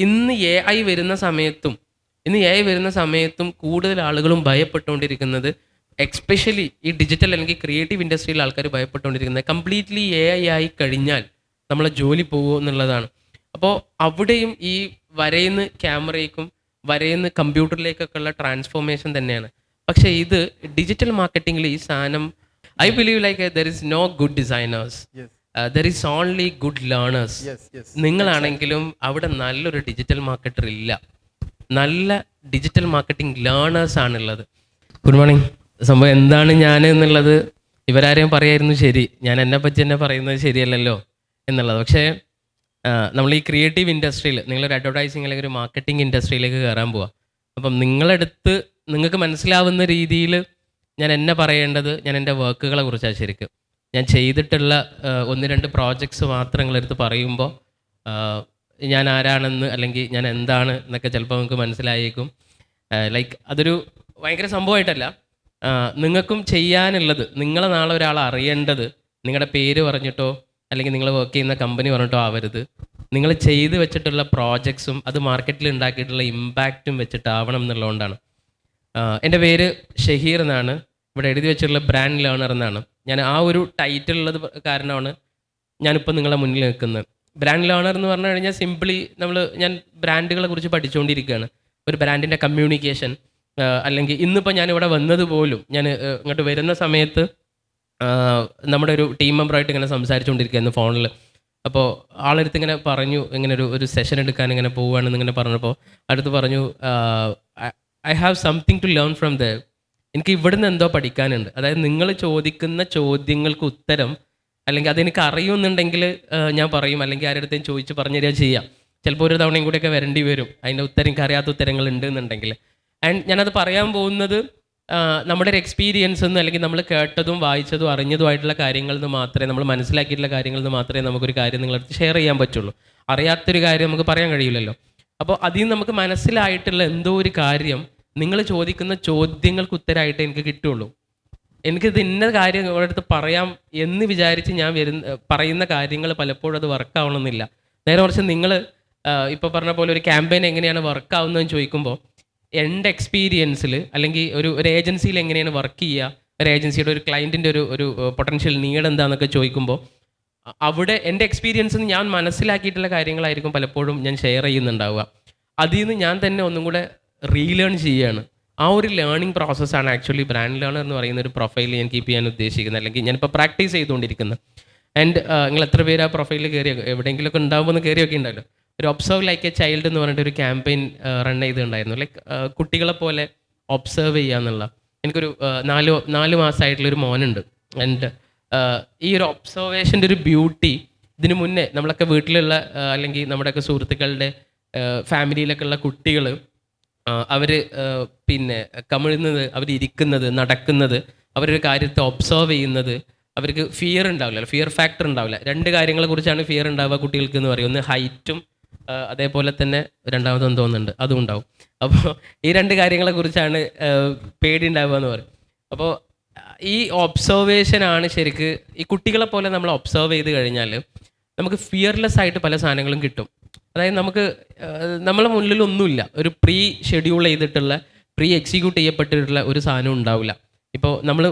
ഇന്ന് A I വരുന്ന സമയത്തും കൂടുതൽ ആളുകളും ഭയപ്പെട്ടുകൊണ്ടിരിക്കുന്നത്, എക്സ്പെഷ്യലി ഈ ഡിജിറ്റൽ അല്ലെങ്കിൽ ക്രിയേറ്റീവ് ഇൻഡസ്ട്രിയിൽ ആൾക്കാർ ഭയപ്പെട്ടുകൊണ്ടിരിക്കുന്നത് കംപ്ലീറ്റ്ലി എ ഐ ആയി കഴിഞ്ഞാൽ നമ്മളെ ജോലി പോകുമോ എന്നുള്ളതാണ്. അപ്പോൾ അവിടെയും ഈ വരയുന്ന ക്യാമറയ്ക്കും വരയുന്ന കമ്പ്യൂട്ടറിലേക്കൊക്കെ ഉള്ള ട്രാൻസ്ഫോർമേഷൻ തന്നെയാണ്. പക്ഷേ ഇത് ഡിജിറ്റൽ മാർക്കറ്റിംഗിൽ ഈ സാധനം, I believe like there is no good designers, there is only good learners. നിങ്ങളാണെങ്കിലും അവിടെ നല്ലൊരു ഡിജിറ്റൽ മാർക്കറ്റർ ഇല്ല, നല്ല ഡിജിറ്റൽ മാർക്കറ്റിംഗ് ലേണേഴ്സ് ആണുള്ളത്. Good morning. സംഭവം എന്താണ് ഞാൻ എന്നുള്ളത് ഇവരാരെയും പറയായിരുന്നു ശരി, ഞാൻ എന്നെ പറ്റി തന്നെ പറയുന്നത് ശരിയല്ലല്ലോ എന്നുള്ളത്. പക്ഷേ നമ്മൾ ഈ ക്രിയേറ്റീവ് ഇൻഡസ്ട്രിയിൽ, നിങ്ങളൊരു അഡ്വർടൈസിങ് അല്ലെങ്കിൽ ഒരു മാർക്കറ്റിംഗ് ഇൻഡസ്ട്രിയിലേക്ക് കയറാൻ പോവാം. അപ്പം നിങ്ങളെടുത്ത് നിങ്ങൾക്ക് മനസ്സിലാവുന്ന രീതിയിൽ ഞാൻ എന്നെ പറയേണ്ടത് ഞാൻ എൻ്റെ വർക്കുകളെ കുറിച്ചാണ്. ശരിക്കും ഞാൻ ചെയ്തിട്ടുള്ള 1-2 പ്രോജക്ട്സ് മാത്രം നിങ്ങളെടുത്ത് പറയുമ്പോൾ ഞാൻ ആരാണെന്ന് അല്ലെങ്കിൽ ഞാൻ എന്താണ് എന്നൊക്കെ ചിലപ്പോൾ നിങ്ങൾക്ക് മനസ്സിലായേക്കും. ലൈക്ക് അതൊരു ഭയങ്കര സംഭവമായിട്ടല്ല, നിങ്ങൾക്കും ചെയ്യാനുള്ളത്, നിങ്ങളെ നാളെ ഒരാൾ അറിയേണ്ടത് നിങ്ങളുടെ പേര് പറഞ്ഞിട്ടോ അല്ലെങ്കിൽ നിങ്ങൾ വർക്ക് ചെയ്യുന്ന കമ്പനി പറഞ്ഞിട്ടോ ആവരുത്. നിങ്ങൾ ചെയ്ത് വെച്ചിട്ടുള്ള പ്രോജക്ട്സും അത് മാർക്കറ്റിൽ ഉണ്ടാക്കിയിട്ടുള്ള ഇമ്പാക്റ്റും വെച്ചിട്ടാവണം എന്നുള്ളതുകൊണ്ടാണ്. എൻ്റെ പേര് ഷഹീർ എന്നാണ്, ഇവിടെ എഴുതി വെച്ചിട്ടുള്ള ബ്രാൻഡ് ലേണർ എന്നാണ്. ഞാൻ ആ ഒരു ടൈറ്റിൽ ഉള്ളത് കാരണമാണ് ഞാനിപ്പോൾ നിങ്ങളെ മുന്നിൽ നിൽക്കുന്നത്. ബ്രാൻഡ് ലേണർ എന്ന് പറഞ്ഞു കഴിഞ്ഞാൽ സിംപ്ലി ഞാൻ ബ്രാൻഡുകളെ കുറിച്ച് പഠിച്ചുകൊണ്ടിരിക്കുകയാണ്. ഒരു ബ്രാൻഡിൻ്റെ കമ്മ്യൂണിക്കേഷൻ, അല്ലെങ്കിൽ ഇന്നിപ്പോൾ ഞാനിവിടെ വന്നത് പോലും ഞാൻ ഇങ്ങോട്ട് വരുന്ന സമയത്ത് നമ്മുടെ ഒരു ടീം മെമ്പറായിട്ട് ഇങ്ങനെ സംസാരിച്ചുകൊണ്ടിരിക്കുകയായിരുന്നു ഫോണിൽ. അപ്പോൾ ആളെടുത്ത് ഇങ്ങനെ പറഞ്ഞു, ഇങ്ങനെ ഒരു സെഷൻ എടുക്കാൻ ഇങ്ങനെ പോവുകയാണെന്ന് ഇങ്ങനെ പറഞ്ഞപ്പോൾ അടുത്ത് പറഞ്ഞു, I have something to learn from the, എനിക്ക് ഇവിടുന്ന് എന്തോ പഠിക്കാനുണ്ട്. അതായത് നിങ്ങൾ ചോദിക്കുന്ന ചോദ്യങ്ങൾക്ക് ഉത്തരം, അല്ലെങ്കിൽ അതെനിക്ക് അറിയുമെന്നുണ്ടെങ്കിൽ ഞാൻ പറയും, അല്ലെങ്കിൽ ആരുടെ അടുത്തും ചോദിച്ച് പറഞ്ഞു തരിക ചെയ്യാം. ചിലപ്പോൾ ഒരു തവണയും കൂടിയൊക്കെ വരേണ്ടി വരും അതിൻ്റെ ഉത്തരം, എനിക്ക് അറിയാത്ത ഉത്തരങ്ങൾ ഉണ്ട് എന്നുണ്ടെങ്കിൽ. ആൻഡ് ഞാനത് പറയാൻ പോകുന്നത് നമ്മുടെ ഒരു എക്സ്പീരിയൻസ് എന്ന്, അല്ലെങ്കിൽ നമ്മൾ കേട്ടതും വായിച്ചതും അറിഞ്ഞതുമായിട്ടുള്ള കാര്യങ്ങളിൽ നിന്ന് മാത്രമേ, നമ്മൾ മനസ്സിലാക്കിയിട്ടുള്ള കാര്യങ്ങളിൽ നിന്ന് മാത്രമേ നമുക്കൊരു കാര്യം നിങ്ങളടുത്ത് ഷെയർ ചെയ്യാൻ പറ്റുള്ളൂ. അറിയാത്തൊരു കാര്യം നമുക്ക് പറയാൻ കഴിയില്ലല്ലോ. അപ്പോൾ അതിൽ നിന്ന് നമുക്ക് മനസ്സിലായിട്ടുള്ള എന്തോ ഒരു കാര്യം നിങ്ങൾ ചോദിക്കുന്ന ചോദ്യങ്ങൾക്ക് ഉത്തരമായിട്ട് എനിക്ക് കിട്ടുള്ളൂ. എനിക്കിത് ഇന്ന കാര്യം നിങ്ങളുടെ അടുത്ത് പറയാം എന്ന് വിചാരിച്ച് ഞാൻ പറയുന്ന കാര്യങ്ങൾ പലപ്പോഴും അത് വർക്കാവണമെന്നില്ല. നേരെ മറിച്ച് നിങ്ങൾ ഇപ്പോൾ പറഞ്ഞ പോലെ ഒരു ക്യാമ്പയിൻ എങ്ങനെയാണ് വർക്കാവുന്നതെന്ന് ചോദിക്കുമ്പോൾ, എൻ്റെ എക്സ്പീരിയൻസിൽ അല്ലെങ്കിൽ ഒരു ഏജൻസിയിൽ എങ്ങനെയാണ് വർക്ക് ചെയ്യുക, ഒരു ഏജൻസിയുടെ ഒരു ക്ലയൻറ്റിൻ്റെ ഒരു പൊട്ടൻഷ്യൽ നീഡ് എന്താണെന്നൊക്കെ ചോദിക്കുമ്പോൾ, അവിടെ എൻ്റെ എക്സ്പീരിയൻസിൽ നിന്ന് ഞാൻ മനസ്സിലാക്കിയിട്ടുള്ള കാര്യങ്ങളായിരിക്കും പലപ്പോഴും ഞാൻ ഷെയർ ചെയ്യുന്നുണ്ടാവുക. അതിൽ നിന്ന് ഞാൻ തന്നെ ഒന്നും കൂടെ റീലേൺ ചെയ്യുകയാണ്. ആ ഒരു ലേണിംഗ് പ്രോസസ്സാണ് ആക്ച്വലി ബ്രാൻഡ് ലേണർ എന്ന് പറയുന്ന ഒരു പ്രൊഫൈൽ ഞാൻ കീപ്പ് ചെയ്യാൻ ഉദ്ദേശിക്കുന്നത്, അല്ലെങ്കിൽ ഞാനിപ്പോൾ പ്രാക്ടീസ് ചെയ്തുകൊണ്ടിരിക്കുന്നത്. ആൻഡ് നിങ്ങൾ എത്ര പേര് ആ പ്രൊഫൈലിൽ കയറി, എവിടെയെങ്കിലുമൊക്കെ ഉണ്ടാകുമ്പോൾ കയറിയൊക്കെ ഉണ്ടല്ലോ. ഒരു ഒബ്സർവ് ലൈക്ക് എ ചൈൽഡ് എന്ന് പറഞ്ഞിട്ട് ഒരു ക്യാമ്പയിൻ റൺ ചെയ്തിട്ടുണ്ടായിരുന്നു. ലൈക്ക് കുട്ടികളെ പോലെ ഒബ്സർവ് ചെയ്യുക എന്നുള്ള. എനിക്കൊരു 4 മാസമായിട്ടുള്ളൊരു മോനുണ്ട്. ആൻഡ് ഈ ഒരു ഒബ്സർവേഷൻ്റെ ഒരു ബ്യൂട്ടി, ഇതിനു മുന്നേ നമ്മളൊക്കെ വീട്ടിലുള്ള അല്ലെങ്കിൽ നമ്മുടെയൊക്കെ സുഹൃത്തുക്കളുടെ ഫാമിലിയിലൊക്കെ ഉള്ള കുട്ടികൾ, അവർ പിന്നെ കമിഴുന്നത്, അവരിയ്ക്കുന്നത്, നടക്കുന്നത്, അവരൊരു കാര്യത്തെ ഒബ്സർവ് ചെയ്യുന്നത്, അവർക്ക് ഫിയർ ഉണ്ടാവില്ല, ഫിയർ ഫാക്ടർ ഉണ്ടാവില്ല. 2 കാര്യങ്ങളെ കുറിച്ചാണ് ഫിയർ ഉണ്ടാവുക കുട്ടികൾക്ക് എന്ന് പറയും. ഒന്ന് ഹൈറ്റും, അതേപോലെ തന്നെ രണ്ടാമതൊന്നും തോന്നുന്നുണ്ട് അതും ഉണ്ടാവും. അപ്പോൾ ഈ 2 കാര്യങ്ങളെ കുറിച്ചാണ് പേടി ഉണ്ടാവുക എന്ന് പറയും. അപ്പോൾ ഈ ഒബ്സർവേഷനാണ് ശരിക്ക്, ഈ കുട്ടികളെ പോലെ നമ്മൾ ഒബ്സർവ് ചെയ്ത് കഴിഞ്ഞാൽ നമുക്ക് ഫിയർലെസ് ആയിട്ട് പല സാധനങ്ങളും കിട്ടും. അതായത് നമുക്ക് നമ്മളെ മുന്നിലൊന്നുമില്ല, ഒരു പ്രീ ഷെഡ്യൂൾ ചെയ്തിട്ടുള്ള, പ്രീ എക്സിക്യൂട്ട് ചെയ്യപ്പെട്ടിട്ടുള്ള ഒരു സാധനം ഉണ്ടാവില്ല. ഇപ്പോൾ നമ്മൾ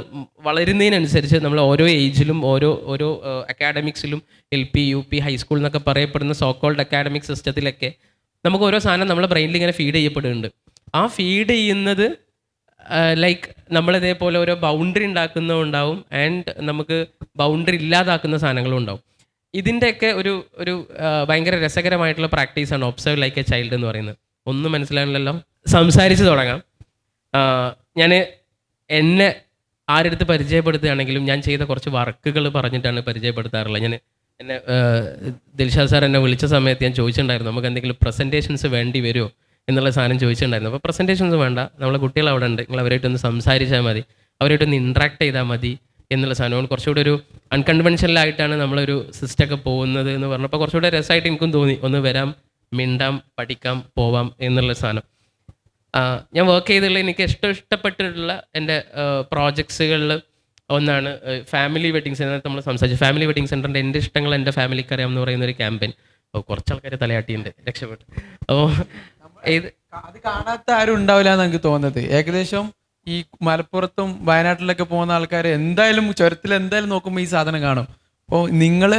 വളരുന്നതിനനുസരിച്ച് നമ്മൾ ഓരോ ഏജിലും ഓരോ അക്കാഡമിക്സിലും, LP, UP, ഹൈസ്കൂൾ എന്നൊക്കെ പറയപ്പെടുന്ന സോക്കോൾഡ് അക്കാഡമിക് സിസ്റ്റത്തിലൊക്കെ നമുക്ക് ഓരോ സാധനം നമ്മളെ ബ്രെയിനിൽ ഇങ്ങനെ ഫീഡ് ചെയ്യപ്പെടുന്നുണ്ട്. ആ ഫീഡ് ചെയ്യുന്നത് ലൈക്ക് നമ്മളിതേപോലെ ഓരോ ബൗണ്ടറി ഉണ്ടാക്കുന്നതുണ്ടാവും, ആൻഡ് നമുക്ക് ബൗണ്ടറി ഇല്ലാതാക്കുന്ന സാധനങ്ങളും ഉണ്ടാവും. ഇതിൻ്റെയൊക്കെ ഒരു ഭയങ്കര രസകരമായിട്ടുള്ള പ്രാക്ടീസാണ് ഒബ്സർവ് ലൈക്ക് എ ചൈൽഡ് എന്ന് പറയുന്നത്. ഒന്നും മനസ്സിലാവില്ലല്ലോ, സംസാരിച്ച് തുടങ്ങാം. ഞാൻ എന്നെ ആരെടുത്ത് പരിചയപ്പെടുത്തുകയാണെങ്കിലും ഞാൻ ചെയ്ത കുറച്ച് വർക്കുകൾ പറഞ്ഞിട്ടാണ് പരിചയപ്പെടുത്താറുള്ളത്. എന്നെ ദിൽഷാദ് സാർ എന്നെ വിളിച്ച സമയത്ത് ഞാൻ ചോദിച്ചിട്ടുണ്ടായിരുന്നു, നമുക്ക് എന്തെങ്കിലും പ്രസൻറ്റേഷൻസ് വേണ്ടി വരുമോ എന്നുള്ള സാധനം ചോദിച്ചിട്ടുണ്ടായിരുന്നു. അപ്പോൾ പ്രസൻറ്റേഷൻസ് വേണ്ട, നമ്മളെ കുട്ടികൾ അവിടെ ഉണ്ട്, നിങ്ങൾ അവരായിട്ടൊന്ന് സംസാരിച്ചാൽ മതി, അവരായിട്ടൊന്ന് ഇൻട്രാക്ട് ചെയ്താൽ മതി എന്നുള്ള സാധനമാണ്. കുറച്ചുകൂടി ഒരു അൺകൺവെൻഷനലായിട്ടാണ് നമ്മളൊരു സിസ്റ്റമൊക്കെ പോകുന്നത് എന്ന് പറഞ്ഞപ്പോൾ കുറച്ചുകൂടെ രസമായിട്ട് എനിക്കും തോന്നി. ഒന്ന് വരാം, മിണ്ടാം, പഠിക്കാം, പോവാം എന്നുള്ള സാധനം. ഞാൻ വർക്ക് ചെയ്തിട്ടുള്ള എനിക്ക് ഇഷ്ടപ്പെട്ടിട്ടുള്ള എൻ്റെ പ്രോജക്ട്സുകളിൽ ഒന്നാണ് ഫാമിലി വെഡിങ് സെൻറ്റർ. നമ്മൾ സംസാരിച്ചു ഫാമിലി വെഡിങ് സെൻറ്ററിൻ്റെ എൻ്റെ ഇഷ്ടങ്ങൾ എൻ്റെ ഫാമിലിക്ക് അറിയാമെന്ന് പറയുന്ന ഒരു ക്യാമ്പയിൻ. കുറച്ച് ആൾക്കാർ തലയാട്ടിയുണ്ട്, രക്ഷപ്പെട്ടു. അപ്പോൾ ഇത് അത് കാണാത്ത ആരും ഉണ്ടാവില്ല എന്ന് എനിക്ക് തോന്നുന്നത്. ഏകദേശം ഈ മലപ്പുറത്തും വയനാട്ടിലൊക്കെ പോകുന്ന ആൾക്കാർ എന്തായാലും ചുരത്തിൽ എന്തായാലും നോക്കുമ്പോൾ ഈ സാധനം കാണും. അപ്പോൾ നിങ്ങൾ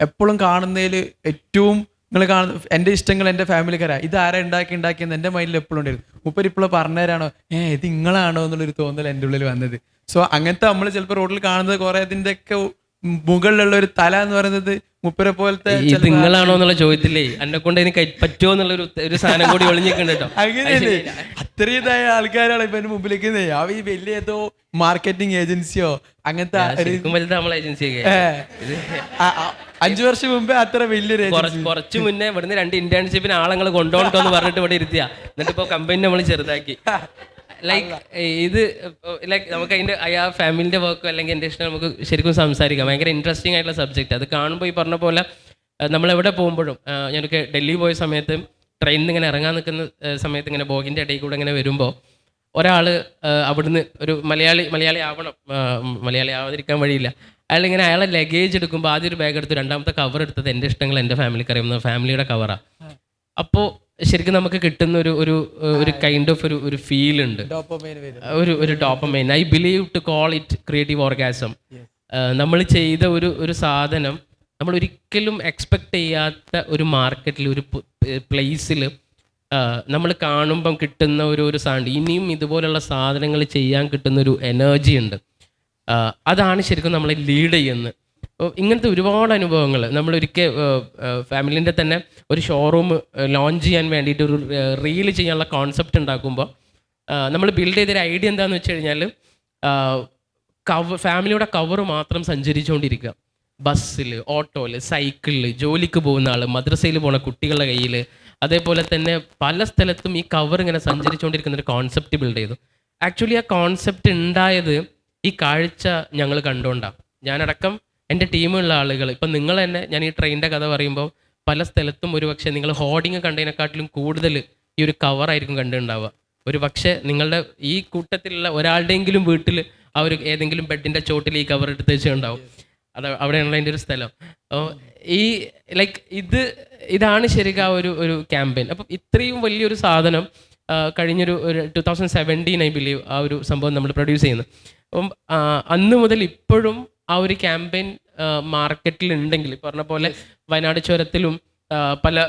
എപ്പോഴും കാണുന്നതിൽ ഏറ്റവും നിങ്ങൾ കാണുന്ന എൻ്റെ ഇഷ്ടങ്ങൾ എൻ്റെ ഫാമിലിക്കാരാ, ഇത് ആരാ ഉണ്ടാക്കിയെന്ന് എൻ്റെ മൈൻഡിൽ എപ്പോഴും ഉണ്ടായിരുന്നു. മൂപ്പർ ഇപ്പോഴും പറഞ്ഞുതരാണോ ഇത് നിങ്ങളാണോ എന്നുള്ളൊരു തോന്നൽ എൻ്റെ ഉള്ളിൽ വന്നത്. സോ അങ്ങനത്തെ നമ്മൾ ചിലപ്പോൾ റോഡിൽ കാണുന്നത് കുറേ അതിൻ്റെയൊക്കെ മുകളിലുള്ള ഒരു തല എന്ന് പറയുന്നത് മുപ്പരെ പോലത്തെ ഇത് നിങ്ങളാണോ എന്നുള്ള ചോദ്യത്തിലേ എന്നെ കൊണ്ട് എനിക്ക് പറ്റുമോ എന്നുള്ള ഒരു സാധനം കൂടി ഒളിഞ്ഞിട്ടുണ്ട് കേട്ടോ. അങ്ങനെയല്ലേ, അത്രയും ഇതായ ആൾക്കാരാണ് ഇപ്പൊ എന്റെ മുമ്പിലേക്ക്. അവ ഈ വലിയ ഏതോ മാർക്കറ്റിംഗ് ഏജൻസിയോ അങ്ങനത്തെ നമ്മളെ ഏജൻസിയൊക്കെ 5 വർഷം മുമ്പേ അത്ര വലിയൊരു കുറച്ച് മുന്നേ ഇവിടുന്ന് 2 ഇന്റേൺഷിപ്പിന് ആളങ്ങൾ കൊണ്ടുപോകട്ടോ എന്ന് പറഞ്ഞിട്ട് ഇവിടെ ഇരുത്തിയ, എന്നിട്ട് ഇപ്പൊ കമ്പനി നമ്മൾ ചെറുതാക്കി. ലൈക്ക് ഇത് ലൈക്ക് നമുക്ക് അതിൻ്റെ ആ ഫാമിലിൻ്റെ വർക്കോ അല്ലെങ്കിൽ എൻ്റെ ഇഷ്ടം നമുക്ക് ശരിക്കും സംസാരിക്കാം. ഭയങ്കര ഇൻട്രസ്റ്റിംഗ് ആയിട്ടുള്ള സബ്ജക്റ്റ്. അത് കാണുമ്പോൾ ഈ പറഞ്ഞ പോലെ നമ്മളെവിടെ പോകുമ്പോഴും, ഞാനൊക്കെ ഡൽഹി പോയ സമയത്ത് ട്രെയിനിൽ നിന്ന് ഇങ്ങനെ ഇറങ്ങാൻ നിൽക്കുന്ന സമയത്ത് ഇങ്ങനെ ബോഗിൻ്റെ ഇടയിൽ കൂടെ ഇങ്ങനെ വരുമ്പോൾ ഒരാൾ അവിടുന്ന് ഒരു മലയാളി ആവണം, മലയാളി ആവാതിരിക്കാൻ വഴിയില്ല. അയാളിങ്ങനെ അയാളെ ലഗേജ് എടുക്കുമ്പോൾ ആദ്യം ഒരു ബാഗ് എടുത്തു, രണ്ടാമത്തെ കവർ എടുത്തത് എൻ്റെ ഇഷ്ടങ്ങൾ എൻ്റെ ഫാമിലിക്ക് അറിയുന്ന ഫാമിലിയുടെ കവറാണ്. അപ്പോൾ ശരിക്കും നമുക്ക് കിട്ടുന്ന ഒരു കൈൻഡ് ഓഫ് ഒരു ഫീൽ ഉണ്ട്, ഒരു dopamine. I believe to call it creative orgasm. നമ്മൾ ചെയ്ത ഒരു സാധനം നമ്മൾ ഒരിക്കലും എക്സ്പെക്ട് ചെയ്യാത്ത ഒരു മാർക്കറ്റിൽ, ഒരു പ്ലേസിൽ നമ്മൾ കാണുമ്പം കിട്ടുന്ന ഒരു സാധനം, ഇനിയും ഇതുപോലുള്ള സാധനങ്ങൾ ചെയ്യാൻ കിട്ടുന്ന ഒരു എനർജി ഉണ്ട്. അതാണ് ശരിക്കും നമ്മളെ ലീഡ് ചെയ്യുന്നത്. ഇങ്ങനത്തെ ഒരുപാട് അനുഭവങ്ങൾ നമ്മളൊരിക്കൽ ഫാമിലിൻ്റെ തന്നെ ഒരു ഷോറൂം ലോഞ്ച് ചെയ്യാൻ വേണ്ടിയിട്ട് ഒരു റീൽ ചെയ്യാനുള്ള കോൺസെപ്റ്റ് ഉണ്ടാക്കുമ്പോൾ നമ്മൾ ബിൽഡ് ചെയ്തൊരു ഐഡിയ എന്താണെന്ന് വെച്ച് കഴിഞ്ഞാൽ ഫാമിലിയുടെ കവർ മാത്രം സഞ്ചരിച്ചുകൊണ്ടിരിക്കുക. ബസ്സിൽ, ഓട്ടോയിൽ, സൈക്കിളിൽ, ജോലിക്ക് പോകുന്ന ആൾ, മദ്രസയിൽ പോകുന്ന കുട്ടികളുടെ കയ്യിൽ, അതേപോലെ തന്നെ പല സ്ഥലത്തും ഈ കവർ ഇങ്ങനെ സഞ്ചരിച്ചുകൊണ്ടിരിക്കുന്ന ഒരു കോൺസെപ്റ്റ് ബിൽഡ് ചെയ്തു. ആക്ച്വലി ആ കോൺസെപ്റ്റ് ഉണ്ടായത് ഈ കാഴ്ച ഞങ്ങൾ കണ്ടുകൊണ്ടാണ്. ഞാനടക്കം എൻ്റെ ടീമുള്ള ആളുകൾ, ഇപ്പം നിങ്ങൾ തന്നെ, ഞാൻ ഈ ട്രെയിനിൻ്റെ കഥ പറയുമ്പോൾ പല സ്ഥലത്തും ഒരു പക്ഷേ നിങ്ങൾ ഹോർഡിങ് കണ്ടതിനെക്കാട്ടിലും കൂടുതൽ ഈ ഒരു കവറായിരിക്കും കണ്ടിട്ടുണ്ടാവുക. ഒരു പക്ഷേ നിങ്ങളുടെ ഈ കൂട്ടത്തിലുള്ള ഒരാളുടെയെങ്കിലും വീട്ടിൽ ആ ഒരു ഏതെങ്കിലും ബെഡിൻ്റെ ചോട്ടിൽ ഈ കവർ എടുത്ത് വെച്ചിട്ടുണ്ടാവും. അവിടെയാണല്ലോ അതിൻ്റെ ഒരു സ്ഥലം. ഈ ലൈക്ക് ഇതാണ് ശരിക്കും ആ ഒരു ക്യാമ്പയിൻ. അപ്പം ഇത്രയും വലിയൊരു സാധനം കഴിഞ്ഞൊരു 2017 ഐ ബിലീവ് ആ ഒരു സംഭവം നമ്മൾ പ്രൊഡ്യൂസ് ചെയ്യുന്നത്. അപ്പം അന്ന് മുതൽ ഇപ്പോഴും ആ ഒരു ക്യാമ്പയിൻ മാർക്കറ്റിൽ ഉണ്ടെങ്കിൽ, പറഞ്ഞ പോലെ വയനാട് ചുരത്തിലും പല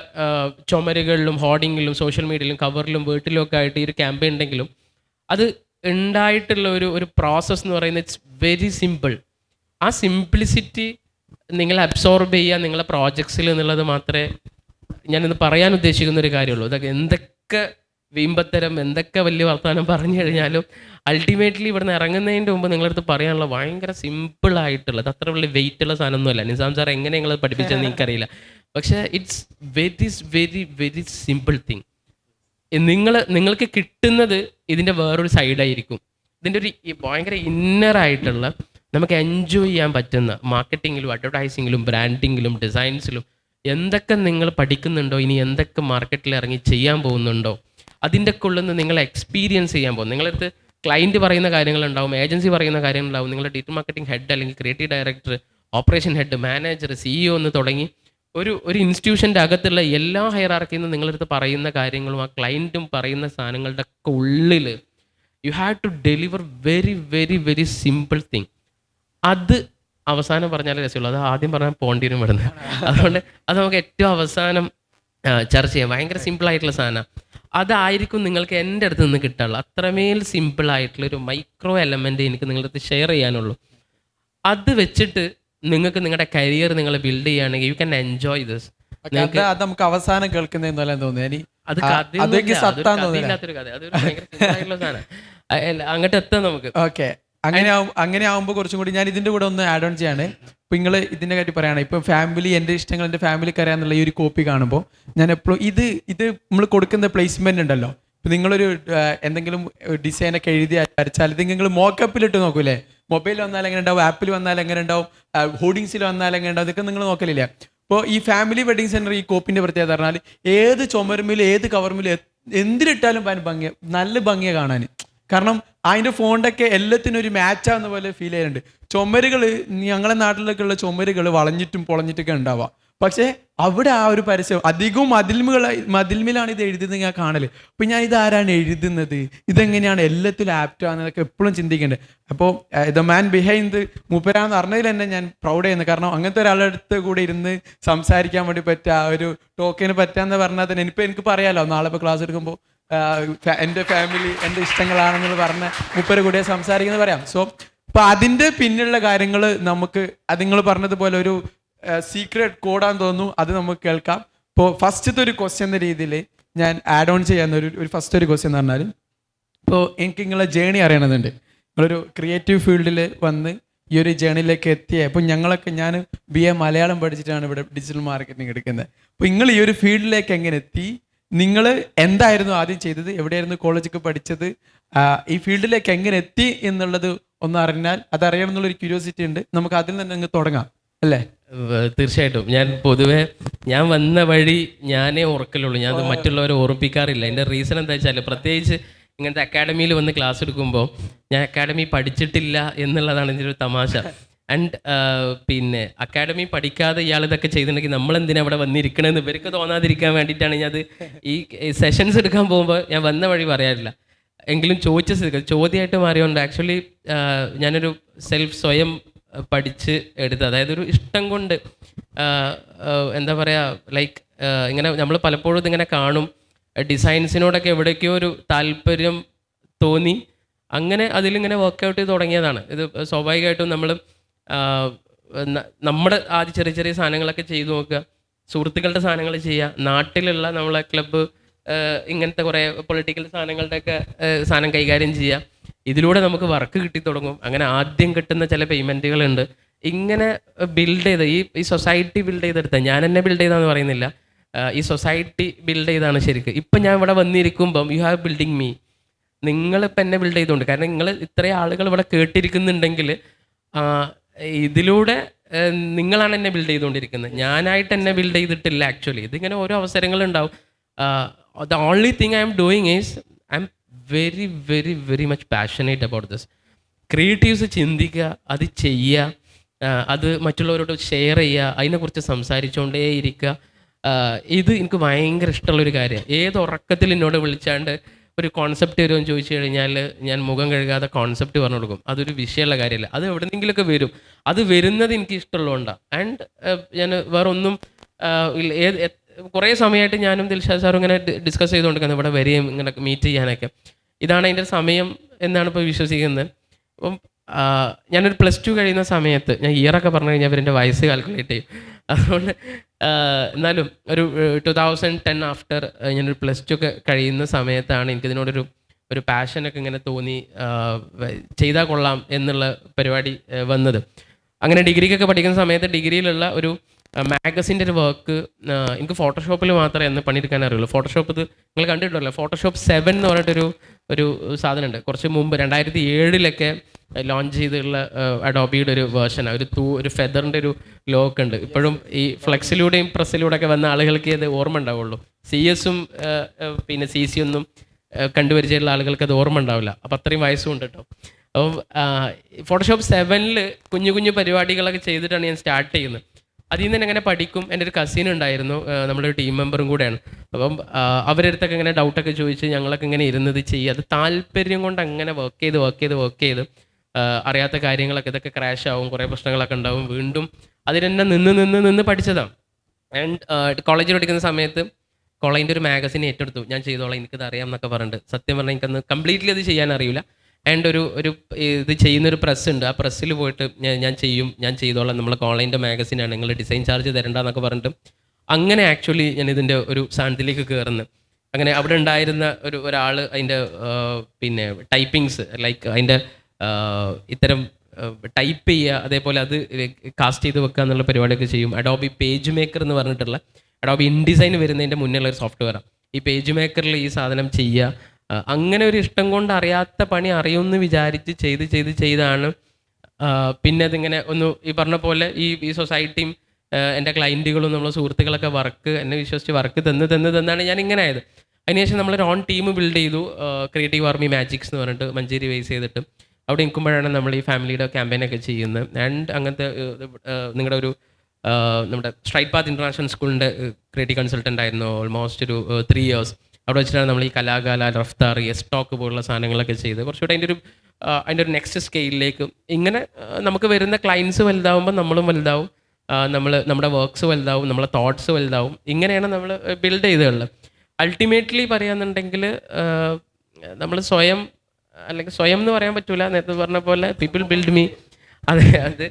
ചുമരുകളിലും ഹോർഡിങ്ങിലും സോഷ്യൽ മീഡിയയിലും കവറിലും വീട്ടിലും ഒക്കെ ആയിട്ട് ഈ ഒരു ക്യാമ്പയിൻ ഉണ്ടെങ്കിലും അത് ഉണ്ടായിട്ടുള്ള ഒരു പ്രോസസ്സ് എന്ന് പറയുന്നത് ഇറ്റ്സ് വെരി സിമ്പിൾ. ആ സിംപ്ലിസിറ്റി നിങ്ങൾ അബ്സോർബ് ചെയ്യുക നിങ്ങളെ പ്രോജക്ട്സിൽ എന്നുള്ളത് മാത്രമേ ഞാനിന്ന് പറയാൻ ഉദ്ദേശിക്കുന്ന ഒരു കാര്യമുള്ളൂ. ഇതൊക്കെ എന്തൊക്കെ വീമ്പത്തരം, എന്തൊക്കെ വലിയ വർത്തമാനം പറഞ്ഞു കഴിഞ്ഞാലും അൾട്ടിമേറ്റ്ലി ഇവിടുന്ന് ഇറങ്ങുന്നതിൻ്റെ മുമ്പ് നിങ്ങളടുത്ത് പറയാനുള്ള ഭയങ്കര സിമ്പിളായിട്ടുള്ളത്, അത്ര വലിയ വെയിറ്റ് ഉള്ള സാധനമൊന്നുമല്ല. നിസാം സാർ എങ്ങനെ നിങ്ങളത് പഠിപ്പിച്ചതെന്ന് എനിക്കറിയില്ല. പക്ഷേ it's very very simple thing. നിങ്ങൾക്ക് കിട്ടുന്നത് ഇതിൻ്റെ വേറൊരു സൈഡായിരിക്കും. ഇതിൻ്റെ ഒരു ഭയങ്കര ഇന്നറായിട്ടുള്ള നമുക്ക് എൻജോയ് ചെയ്യാൻ പറ്റുന്ന മാർക്കറ്റിങ്ങിലും അഡ്വർടൈസിങ്ങിലും ബ്രാൻഡിങ്ങിലും ഡിസൈൻസിലും എന്തൊക്കെ നിങ്ങൾ പഠിക്കുന്നുണ്ടോ, ഇനി എന്തൊക്കെ മാർക്കറ്റിൽ ഇറങ്ങി ചെയ്യാൻ പോകുന്നുണ്ടോ, അതിൻ്റെ ഉള്ളിൽ നിന്ന് നിങ്ങൾ എക്സ്പീരിയൻസ് ചെയ്യാൻ പോകും. നിങ്ങളടുത്ത് ക്ലയൻറ്റ് പറയുന്ന കാര്യങ്ങളുണ്ടാവും, ഏജൻസി പറയുന്ന കാര്യങ്ങളുണ്ടാവും, നിങ്ങളുടെ ഡിജിറ്റൽ മാർക്കറ്റിംഗ് ഹെഡ് അല്ലെങ്കിൽ creative director, operation head, manager, CEO എന്ന് തുടങ്ങി ഒരു ഇൻസ്റ്റിറ്റ്യൂഷൻ്റെ അകത്തുള്ള എല്ലാ ഹൈറാർക്കിയിൽ നിന്ന് നിങ്ങളടുത്ത് പറയുന്ന കാര്യങ്ങളും ആ ക്ലയൻറ്റും പറയുന്ന സാധനങ്ങളുടെ ഒക്കെ ഉള്ളിൽ you have to deliver very very very simple thing. അത് അവസാനം പറഞ്ഞാലേ രസമുള്ളൂ, അത് ആദ്യം പറഞ്ഞാൽ പോണ്ടി വരും ഇവിടുന്ന്. അതുകൊണ്ട് അത് നമുക്ക് ഏറ്റവും അവസാനം ചർച്ച ചെയ്യാം. ഭയങ്കര സിമ്പിളായിട്ടുള്ള സാധനം അതായിരിക്കും നിങ്ങൾക്ക് എൻ്റെ അടുത്ത് നിന്ന് കിട്ടാനുള്ളൂ. അത്രമേൽ സിമ്പിളായിട്ടുള്ളൊരു മൈക്രോ എലമെൻ്റ് എനിക്ക് നിങ്ങളുടെ അടുത്ത് ഷെയർ ചെയ്യാനുള്ളൂ. അത് വെച്ചിട്ട് നിങ്ങൾക്ക് നിങ്ങളുടെ കരിയർ നിങ്ങൾ ബിൽഡ് ചെയ്യുകയാണെങ്കിൽ യു ക്യാൻ എൻജോയ് ദിസ്. നമുക്ക് അവസാനം കേൾക്കുന്നതെന്നല്ല തോന്നുന്നു. അത് കഥയില്ലാത്തൊരു കഥ, അതൊരു ഭയങ്കര സിമ്പിളായിട്ടുള്ള സാധനം. അങ്ങോട്ട് എത്താം നമുക്ക്. ഓക്കെ, അങ്ങനെ ആകുമ്പോൾ കുറച്ചും കൂടി ഞാൻ ഇതിൻ്റെ കൂടെ ഒന്ന് ആഡ് ഓൺ ചെയ്യാണ്. ഇപ്പം നിങ്ങൾ ഇതിനെ കാര്യം പറയുകയാണ്, ഇപ്പം ഫാമിലി, എൻ്റെ ഇഷ്ടങ്ങൾ എൻ്റെ ഫാമിലിക്ക് അറിയാമെന്നുള്ള ഈ ഒരു കോപ്പി കാണുമ്പോൾ ഞാൻ എപ്പോഴും ഇത് നമ്മൾ കൊടുക്കുന്ന പ്ലേസ്മെൻ്റ് ഉണ്ടല്ലോ. ഇപ്പം നിങ്ങളൊരു എന്തെങ്കിലും ഡിസൈനൊക്കെ എഴുതി വരച്ചാൽ ഇത് നിങ്ങൾ മോക്കപ്പിലിട്ട് നോക്കൂലേ, മൊബൈൽ വന്നാൽ എങ്ങനെ ഉണ്ടാവും, ആപ്പിൽ വന്നാൽ എങ്ങനെ ഉണ്ടാവും, ഹോർഡിങ്സിൽ വന്നാൽ എങ്ങനെ ഉണ്ടാവും, ഇതൊക്കെ നിങ്ങൾ നോക്കലില്ല. ഇപ്പോൾ ഈ ഫാമിലി വെഡിങ് സെൻറ്റർ ഈ കോപ്പിൻ്റെ പ്രത്യേകത പറഞ്ഞാൽ ഏത് ചുമരുമിലും ഏത് കവറുമിലും എന്തിലിട്ടാലും നല്ല ഭംഗിയാണ് കാണാൻ. കാരണം അതിൻ്റെ ഫോണ്ടൊക്കെ എല്ലാത്തിനും ഒരു മാച്ചാവുന്ന പോലെ ഫീൽ ചെയ്യുന്നുണ്ട്. ചുമരുകൾ ഞങ്ങളെ നാട്ടിലൊക്കെ ഉള്ള ചുമരുകൾ വളഞ്ഞിട്ടും പൊളഞ്ഞിട്ടൊക്കെ ഉണ്ടാവുക. പക്ഷേ അവിടെ ആ ഒരു പരസ്യം അധികവും മതിൽമിലാണ് ഇത് എഴുതുന്നത് ഞാൻ കാണല്. അപ്പൊ ഞാൻ ഇതാരാണ് എഴുതുന്നത്, ഇതെങ്ങനെയാണ് എല്ലാത്തിലും ആപ്റ്റ് ആണെന്നൊക്കെ എപ്പോഴും ചിന്തിക്കേണ്ടത്. അപ്പോൾ ദ മാൻ ബിഹൈൻഡ് മൂപ്പരാന്ന് അറിഞ്ഞതിൽ തന്നെ ഞാൻ പ്രൗഡ് ചെയ്യുന്നത്. കാരണം അങ്ങനത്തെ ഒരാളുടെ അടുത്ത് കൂടെ ഇരുന്ന് സംസാരിക്കാൻ വേണ്ടി പറ്റുക, ആ ഒരു ടോക്കിന് പറ്റാന്ന് പറഞ്ഞാൽ തന്നെ എനിക്ക് പറയാലോ, നാളെ ഇപ്പോൾ ക്ലാസ് എടുക്കുമ്പോൾ എൻ്റെ ഫാമിലി എൻ്റെ ഇഷ്ടങ്ങളാണെന്ന് പറഞ്ഞ മൂപ്പര് കൂടെ സംസാരിക്കുന്നത് പറയാം. സോ അപ്പൊ അതിൻ്റെ പിന്നിലുള്ള കാര്യങ്ങൾ നമുക്ക് അത് നിങ്ങൾ പറഞ്ഞതുപോലെ ഒരു സീക്രട്ട് കോഡാന്ന് തോന്നുന്നു, അത് നമുക്ക് കേൾക്കാം. ഇപ്പോൾ ഫസ്റ്റത്തെ ഒരു ക്വസ്റ്റ്യൻ എന്ന രീതിയിൽ ഞാൻ ആഡ് ഓൺ ചെയ്യാവുന്ന ഒരു ഫസ്റ്റ് ഒരു ക്വസ്റ്റ്യൻ എന്ന് പറഞ്ഞാൽ, ഇപ്പോൾ എനിക്ക് നിങ്ങളെ ജേണി അറിയണമെന്നുണ്ട്. നിങ്ങളൊരു ക്രിയേറ്റീവ് ഫീൽഡിൽ വന്ന് ഈ ഒരു ജേണിയിലേക്ക് എത്തിയ, ഇപ്പോൾ ഞാൻ BA മലയാളം പഠിച്ചിട്ടാണ് ഇവിടെ ഡിജിറ്റൽ മാർക്കറ്റിംഗ് എടുക്കുന്നത്. അപ്പോൾ നിങ്ങൾ ഈ ഒരു ഫീൽഡിലേക്ക് എങ്ങനെ എത്തി, നിങ്ങൾ എന്തായിരുന്നു ആദ്യം ചെയ്തത്, എവിടെയായിരുന്നു കോളേജൊക്കെ പഠിച്ചത്, ഈ ഫീൽഡിലേക്ക് എങ്ങനെ എത്തി എന്നുള്ളത് ഒന്ന് അറിഞ്ഞാൽ അതറിയണം എന്നുള്ളൊരു ക്യൂരിയോസിറ്റി ഉണ്ട്. നമുക്ക് അതിൽ നിന്ന് അങ്ങ് തുടങ്ങാം അല്ലേ? തീർച്ചയായിട്ടും. പൊതുവെ ഞാൻ വന്ന വഴി ഞാനേ ഓർക്കലുള്ളൂ, ഞാൻ അത് മറ്റുള്ളവരെ ഓർമ്മിപ്പിക്കാറില്ല. എൻ്റെ റീസൺ എന്താ വെച്ചാൽ, പ്രത്യേകിച്ച് ഇങ്ങനത്തെ അക്കാഡമിയിൽ വന്ന് ക്ലാസ് എടുക്കുമ്പോൾ ഞാൻ അക്കാഡമി പഠിച്ചിട്ടില്ല എന്നുള്ളതാണ് ഇതിൻ്റെ ഒരു തമാശ. ആൻഡ് പിന്നെ അക്കാഡമി പഠിക്കാതെ ഇയാൾ ഇതൊക്കെ ചെയ്തിട്ടുണ്ടെങ്കിൽ നമ്മളെന്തിനാ അവിടെ വന്നിരിക്കണമെന്ന് ഇവർക്ക് തോന്നാതിരിക്കാൻ വേണ്ടിയിട്ടാണ് ഞാൻ അത് ഈ സെഷൻസ് എടുക്കാൻ പോകുമ്പോൾ ഞാൻ വന്ന വഴി പറയാറില്ല. എങ്കിലും ചോദ്യമായിട്ട് മാറിയോണ്ട് ആക്ച്വലി ഞാനൊരു സ്വയം പഠിച്ച് എടുത്ത്, അതായത് ഒരു ഇഷ്ടം കൊണ്ട്, എന്താ പറയുക, ലൈക്ക് ഇങ്ങനെ നമ്മൾ പലപ്പോഴും ഇതിങ്ങനെ കാണും, ഡിസൈൻസിനോടൊക്കെ എവിടേക്കോ ഒരു താല്പര്യം തോന്നി, അങ്ങനെ അതിലിങ്ങനെ വർക്കൗട്ട് ചെയ്ത് തുടങ്ങിയതാണ്. ഇത് സ്വാഭാവികമായിട്ടും നമ്മൾ നമ്മുടെ ആദ്യം ചെറിയ ചെറിയ സാധനങ്ങളൊക്കെ ചെയ്തു നോക്കുക, സുഹൃത്തുക്കളുടെ സാധനങ്ങൾ ചെയ്യുക, നാട്ടിലുള്ള നമ്മളെ ക്ലബ്ബ് ഇങ്ങനത്തെ കുറേ പൊളിറ്റിക്കൽ സാധനങ്ങളുടെയൊക്കെ സാധനം കൈകാര്യം ചെയ്യുക. ഇതിലൂടെ നമുക്ക് വർക്ക് കിട്ടി തുടങ്ങും. അങ്ങനെ ആദ്യം കിട്ടുന്ന ചില പേയ്മെൻറ്റുകളുണ്ട്. ഇങ്ങനെ ബിൽഡ് ചെയ്ത് ഈ സൊസൈറ്റി ബിൽഡ് ചെയ്തെടുത്ത, ഞാൻ എന്നെ ബിൽഡ് ചെയ്താന്ന് പറയുന്നില്ല, ഈ സൊസൈറ്റി ബിൽഡ് ചെയ്താണ് ശരിക്കും. ഇപ്പം ഞാൻ ഇവിടെ വന്നിരിക്കുമ്പം യു ഹാവ് ബിൽഡിങ് മീ, നിങ്ങളിപ്പോൾ എന്നെ ബിൽഡ് ചെയ്തുകൊണ്ട്, കാരണം നിങ്ങൾ ഇത്രയും ആളുകൾ ഇവിടെ കേട്ടിരിക്കുന്നുണ്ടെങ്കിൽ ഇതിലൂടെ നിങ്ങളാണ് എന്നെ ബിൽഡ് ചെയ്തുകൊണ്ടിരിക്കുന്നത്, ഞാനായിട്ട് എന്നെ ബിൽഡ് ചെയ്തിട്ടില്ല ആക്ച്വലി. ഇതിങ്ങനെ ഓരോ അവസരങ്ങളുണ്ടാവും. The only thing I am doing is I'm very very very much passionate about this. Creatives ചിന്തിക്കുക, അത് ചെയ്യുക, അത് മറ്റുള്ളവരോട് ഷെയർ ചെയ്യുക, അതിനെക്കുറിച്ച് സംസാരിച്ചുകൊണ്ടേ ഇരിക്കുക. ഇത് എനിക്ക് ഭയങ്കര ഇഷ്ടമുള്ളൊരു കാര്യമാണ്. ഏത് ഉറക്കത്തിൽ എന്നോട് വിളിച്ചാണ്ട് ഒരു കോൺസെപ്റ്റ് വരുമെന്ന് ചോദിച്ചു കഴിഞ്ഞാൽ ഞാൻ മുഖം കഴുകാതെ കോൺസെപ്റ്റ് പറഞ്ഞു കൊടുക്കും. അതൊരു വിഷയമുള്ള കാര്യമല്ല, അത് എവിടെന്നെങ്കിലുമൊക്കെ വരും. അത് വരുന്നത് എനിക്ക് ഇഷ്ടമുള്ളതുകൊണ്ടാണ്. ആൻഡ് ഞാൻ വേറെ ഒന്നും കുറേ സമയമായിട്ട് ഞാനും ദിൽഷാദ് സാറും ഇങ്ങനെ ഡിസ്കസ് ചെയ്തുകൊണ്ടിരിക്കുന്നത്, ഇവിടെ വരികയും ഇങ്ങനെ മീറ്റ് ചെയ്യാനൊക്കെ. ഇതാണ് അതിൻ്റെ സമയം എന്നാണ് ഇപ്പോൾ വിശ്വസിക്കുന്നത്. അപ്പം ഞാനൊരു +2 കഴിയുന്ന സമയത്ത്, ഞാൻ ഇയറൊക്കെ പറഞ്ഞു കഴിഞ്ഞാൽ അവരെൻ്റെ വയസ്സ് കാൽക്കുലേറ്റ് ചെയ്യും, അതുകൊണ്ട് എന്നാലും ഒരു 2010 ആഫ്റ്റർ ഞാനൊരു +2 ഒക്കെ കഴിയുന്ന സമയത്താണ് എനിക്കിതിനോടൊരു പാഷനൊക്കെ ഇങ്ങനെ തോന്നി, ചെയ്താൽ കൊള്ളാം എന്നുള്ള പരിപാടി വന്നത്. അങ്ങനെ ഡിഗ്രിക്കൊക്കെ പഠിക്കുന്ന സമയത്ത് ഡിഗ്രിയിലുള്ള ഒരു മാഗസിൻ്റെ ഒരു വർക്ക്, എനിക്ക് ഫോട്ടോഷോപ്പിൽ മാത്രമേ അന്ന് പണിയെടുക്കാൻ അറിയുള്ളൂ. ഫോട്ടോഷോപ്പ് ഇത് നിങ്ങൾ കണ്ടിട്ടുണ്ടല്ലോ, ഫോട്ടോഷോപ്പ് 7 എന്ന് പറഞ്ഞിട്ടൊരു സാധനമുണ്ട്. കുറച്ച് മുമ്പ് 2007 ലോഞ്ച് ചെയ്തിട്ടുള്ള അഡോബിയുടെ ഒരു വേർഷനാണ്. ഒരു ഫെദറിൻ്റെ ഒരു ലോക്ക് ഉണ്ട്. ഇപ്പോഴും ഈ ഫ്ലെക്സിലൂടെയും പ്രസ്സിലൂടെയൊക്കെ വന്ന ആളുകൾക്ക് അത് ഓർമ്മ ഉണ്ടാവുള്ളൂ. CS-ഉം പിന്നെ CC ഒന്നും കണ്ടുപരിചയമുള്ള ആളുകൾക്ക് അത് ഓർമ്മ ഉണ്ടാവില്ല. അപ്പം അത്രയും വയസ്സും ഉണ്ട് കേട്ടോ. അപ്പം ഫോട്ടോഷോപ്പ് 7 കുഞ്ഞു കുഞ്ഞു പരിപാടികളൊക്കെ ചെയ്തിട്ടാണ് ഞാൻ സ്റ്റാർട്ട് ചെയ്യുന്നത്. അതിൽ നിന്ന് തന്നെ അങ്ങനെ പഠിക്കും. എൻ്റെ ഒരു കസിൻ ഉണ്ടായിരുന്നു, നമ്മുടെ ഒരു ടീം മെമ്പറും കൂടെയാണ്. അപ്പം അവരുടെ അടുത്തൊക്കെ ഇങ്ങനെ ഡൗട്ടൊക്കെ ചോദിച്ച് ഞങ്ങളൊക്കെ ഇങ്ങനെ ഇരുന്നത് ചെയ്യുക. അത് താല്പര്യം കൊണ്ട് അങ്ങനെ വർക്ക് ചെയ്ത് അറിയാത്ത കാര്യങ്ങളൊക്കെ ഇതൊക്കെ ക്രാഷ് ആവും, കുറേ പ്രശ്നങ്ങളൊക്കെ ഉണ്ടാവും. വീണ്ടും അതിനെന്നെ നിന്ന് പഠിച്ചതാണ്. ആൻഡ് കോളേജിൽ പഠിക്കുന്ന സമയത്ത് കോളേജിൻ്റെ ഒരു മാഗസിൻ ഏറ്റെടുത്തു. ഞാൻ ചെയ്തോളാം, എനിക്കത് അറിയാം എന്നൊക്കെ പറഞ്ഞിട്ട്. സത്യം പറഞ്ഞാൽ എനിക്കന്ന് കംപ്ലീറ്റ്ലി അത് ചെയ്യാൻ അറിയില്ല. ആൻഡ് ഒരു ഇത് ചെയ്യുന്നൊരു പ്രസ് ഉണ്ട്, ആ പ്രസ്സിൽ പോയിട്ട് ഞാൻ ചെയ്തോളാം, നമ്മളെ കോളേജിൻ്റെ മാഗസിനാണ്, നിങ്ങൾ ഡിസൈൻ ചാർജ് തരണ്ടെന്നൊക്കെ പറഞ്ഞിട്ട് അങ്ങനെ ആക്ച്വലി ഞാൻ ഇതിൻ്റെ ഒരു സാധനത്തിലേക്ക് കയറുന്നത്. അങ്ങനെ അവിടെ ഉണ്ടായിരുന്ന ഒരാൾ അതിൻ്റെ പിന്നെ ടൈപ്പിങ്സ്, ലൈക്ക് അതിൻ്റെ ഇത്തരം ടൈപ്പ് ചെയ്യുക, അതേപോലെ അത് കാസ്റ്റ് ചെയ്ത് വെക്കുക എന്നുള്ള പരിപാടിയൊക്കെ ചെയ്യും. അഡോബി പേജ് മേക്കർ എന്ന് പറഞ്ഞിട്ടുള്ള, അഡോബി ഇൻഡിസൈൻ വരുന്നതിൻ്റെ മുന്നേയുള്ള ഒരു സോഫ്റ്റ്വെയറാണ്. ഈ പേജ് മേക്കറിൽ ഈ സാധനം ചെയ്യുക. അങ്ങനെ ഒരു ഇഷ്ടം കൊണ്ട് അറിയാത്ത പണി അറിയുമെന്ന് വിചാരിച്ച് ചെയ്താണ് പിന്നെ അതിങ്ങനെ ഒന്ന് ഈ പറഞ്ഞ പോലെ ഈ സൊസൈറ്റിയും എൻ്റെ ക്ലയൻറ്റുകളും നമ്മളെ സുഹൃത്തുക്കളൊക്കെ എന്നെ വിശ്വസിച്ച് വർക്ക് തന്നാണ് ഞാൻ ഇങ്ങനെ ആയത്. അതിനുശേഷം നമ്മളൊരു ഓൺ ടീം ബിൽഡ് ചെയ്തു, ക്രിയേറ്റീവ് ആർമി മാജിക്സ് എന്ന് പറഞ്ഞിട്ട് മഞ്ചേരി ബേസ് ചെയ്തിട്ട്. അവിടെ നിൽക്കുമ്പോഴാണ് നമ്മൾ ഈ ഫാമിലിയുടെ ക്യാമ്പയിനൊക്കെ ചെയ്യുന്നത്. ആൻഡ് അങ്ങനത്തെ നിങ്ങളുടെ ഒരു നമ്മുടെ സ്ട്രൈറ്റ് പാത്ത് ഇൻ്റർനാഷണൽ സ്കൂളിൻ്റെ ക്രിയേറ്റീവ് കൺസൾട്ടൻ്റ് ആയിരുന്നു ഓൾമോസ്റ്റ് ഒരു 3 years. അവിടെ വെച്ചിട്ടാണ് നമ്മൾ ഈ കലാകാല, റഫ്താർ, എസ് ടോക്ക് പോലുള്ള സാധനങ്ങളൊക്കെ ചെയ്ത് കുറച്ചുകൂടെ അതിൻ്റെ ഒരു നെക്സ്റ്റ് സ്കെയിലിലേക്ക് ഇങ്ങനെ നമുക്ക് വരുന്ന ക്ലയൻസ് വലുതാവുമ്പോൾ നമ്മളും വലുതാവും, നമ്മുടെ വർക്ക്സ് വലുതാവും, നമ്മളെ തോട്ട്സ് വലുതാവും. ഇങ്ങനെയാണ് നമ്മൾ ബിൽഡ് ചെയ്തുള്ളത്. അൾട്ടിമേറ്റ്ലി പറയുകയാണെന്നുണ്ടെങ്കിൽ നമ്മൾ സ്വയം എന്ന് പറയാൻ പറ്റൂല, നേരത്തെ പറഞ്ഞ പോലെ പീപ്പിൾ ബിൽഡ് മീ. അത്